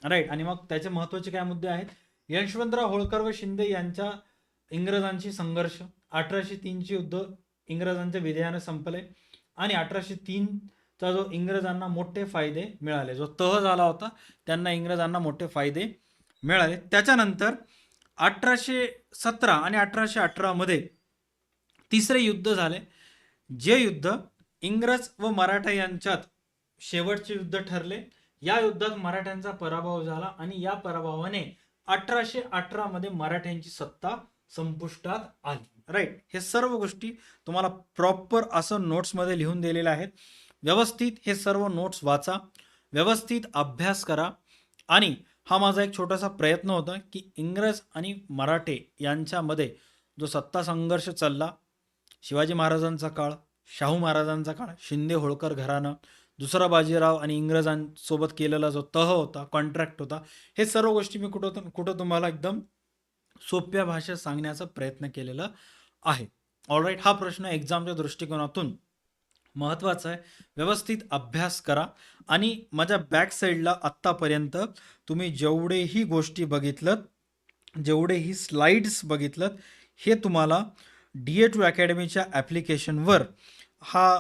राईट. आणि मग त्याचे महत्वाचे काय मुद्दे आहेत, यशवंतराव होळकर व शिंदे यांच्या इंग्रजांशी संघर्ष, 1803चे युद्ध इंग्रजांच्या विजयाने संपले आणि 1803चा जो इंग्रजांना मोठे फायदे मिळाले, जो तह झाला होता त्यांना इंग्रजांना मोठे फायदे मिळाले. त्याच्यानंतर 1817 आणि 1818 मध्ये तिसरे युद्ध झाले, जे युद्ध इंग्रज व मराठा यांच्यात शेवटचे युद्ध ठरले. या युद्धात मराठ्यांचा पराभव झाला आणि या पराभवाने 1818 मध्ये मराठ्यांची सत्ता संपुष्टात आली. राईट. हे सर्व गोष्टी तुम्हाला प्रॉपर असं नोट्समध्ये लिहून दिलेल्या आहेत. व्यवस्थित हे सर्व नोट्स वाचा, व्यवस्थित अभ्यास करा. आणि हा माझा एक छोटासा प्रयत्न होता की इंग्रज आणि मराठे यांच्यामध्ये जो सत्ता संघर्ष चालला, शिवाजी महाराजांचा काळ, शाहू महाराजांचा काळ, शिंदे होळकर घराणं, दुसरा बाजीराव आणि इंग्रजांसोबत केलेला जो तह होता, कॉन्ट्रॅक्ट होता, हे सर्व गोष्टी मी कुठं तुम्हाला एकदम सोप्या भाषेत सांगण्याचा प्रयत्न केलेला आहे. ऑलराईट. हा प्रश्न एक्झामच्या दृष्टिकोनातून महत्त्वाचा आहे. व्यवस्थित अभ्यास करा आणि माझ्या बॅक साईडला आत्तापर्यंत तुम्ही जेवढेही गोष्टी बघितलं, जेवढेही स्लाइड्स बघितलं, हे तुम्हाला DA2 अकॅडमीच्या ॲप्लिकेशनवर हा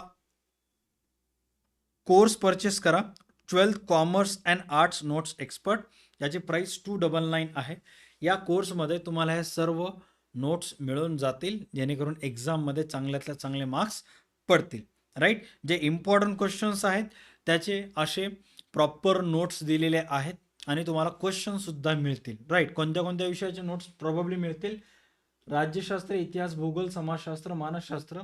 कोर्स परचेस करा. 12th commerce and arts notes expert, याची प्राईस 299 आहे. या कोर्समध्ये तुम्हाला हे सर्व नोट्स मिळून जातील, जेणेकरून एक्झाममध्ये चांगल्यातल्या चांगले मार्क्स पडतील. राईट. जे इम्पॉर्टंट क्वेश्चन्स आहेत त्याचे असे प्रॉपर नोट्स दिलेले आहेत आणि तुम्हाला क्वेश्चनसुद्धा मिळतील. राईट. कोणत्या कोणत्या विषयाचे नोट्स प्रॉब्ली मिळतील, राज्यशास्त्र, इतिहास, भूगोल, समाजशास्त्र, मानसशास्त्र,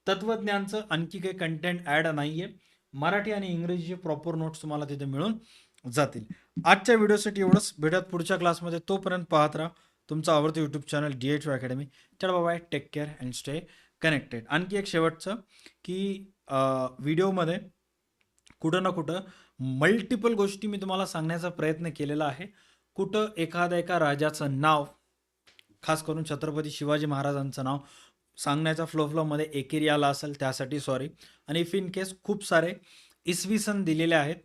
तत्त्वज्ञानचं आणखी काही कंटेंट ॲड नाही आहे. मराठी आणि इंग्रजीचे प्रॉपर नोट्स तुम्हाला तिथे मिळून जातील. आजच्या व्हिडिओसाठी एवढंच. भेटत पुढच्या क्लासमध्ये. तोपर्यंत पाहत राहा तुमचं आवडतं यूट्यूब चॅनल DA2 अकॅडमी. चला bye, take care and stay connected. आणखी एक शेवटचं की व्हिडिओमध्ये कुठं ना कुठं मल्टिपल गोष्टी मी तुम्हाला सांगण्याचा प्रयत्न केलेला आहे. कुठं एका राजाचं नाव, खास करून छत्रपती शिवाजी महाराजांचं नाव सांगण्याचा फ्लोमध्ये एकेरी आला असेल त्यासाठी सॉरी. आणि इफ इन केस खूप सारे इसवी सन दिलेले आहेत,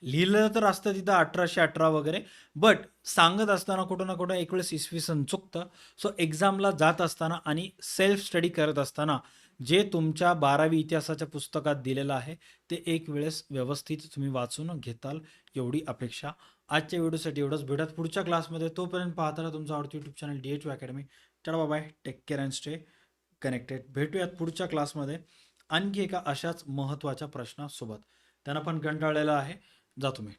लिहिलं तर असतं तिथं 1818 वगैरे, बट सांगत असताना कुठं ना कुठं एक वेळेस इसवी सन चुकतं. सो एक्झामला जात असताना आणि सेल्फ स्टडी करत असताना जे तुमच्या 12वी इतिहासाच्या पुस्तकात दिलेलं आहे ते एक वेळेस व्यवस्थित तुम्ही वाचून घेताल, एवढी अपेक्षा. आजच्या व्हिडिओसाठी एवढंच. भेटत पुढच्या क्लासमध्ये. तोपर्यंत पाहता राहा तुमचं आवडतं यूट्यूब चॅनल DA2 अकॅडमी. चला bye, take care and stay connected. भेटूयात पुढच्या क्लासमध्ये आणखी एका अशाच महत्त्वाच्या प्रश्नासोबत. त्यांना पण कंटाळलेला आहे. जा तुम्ही.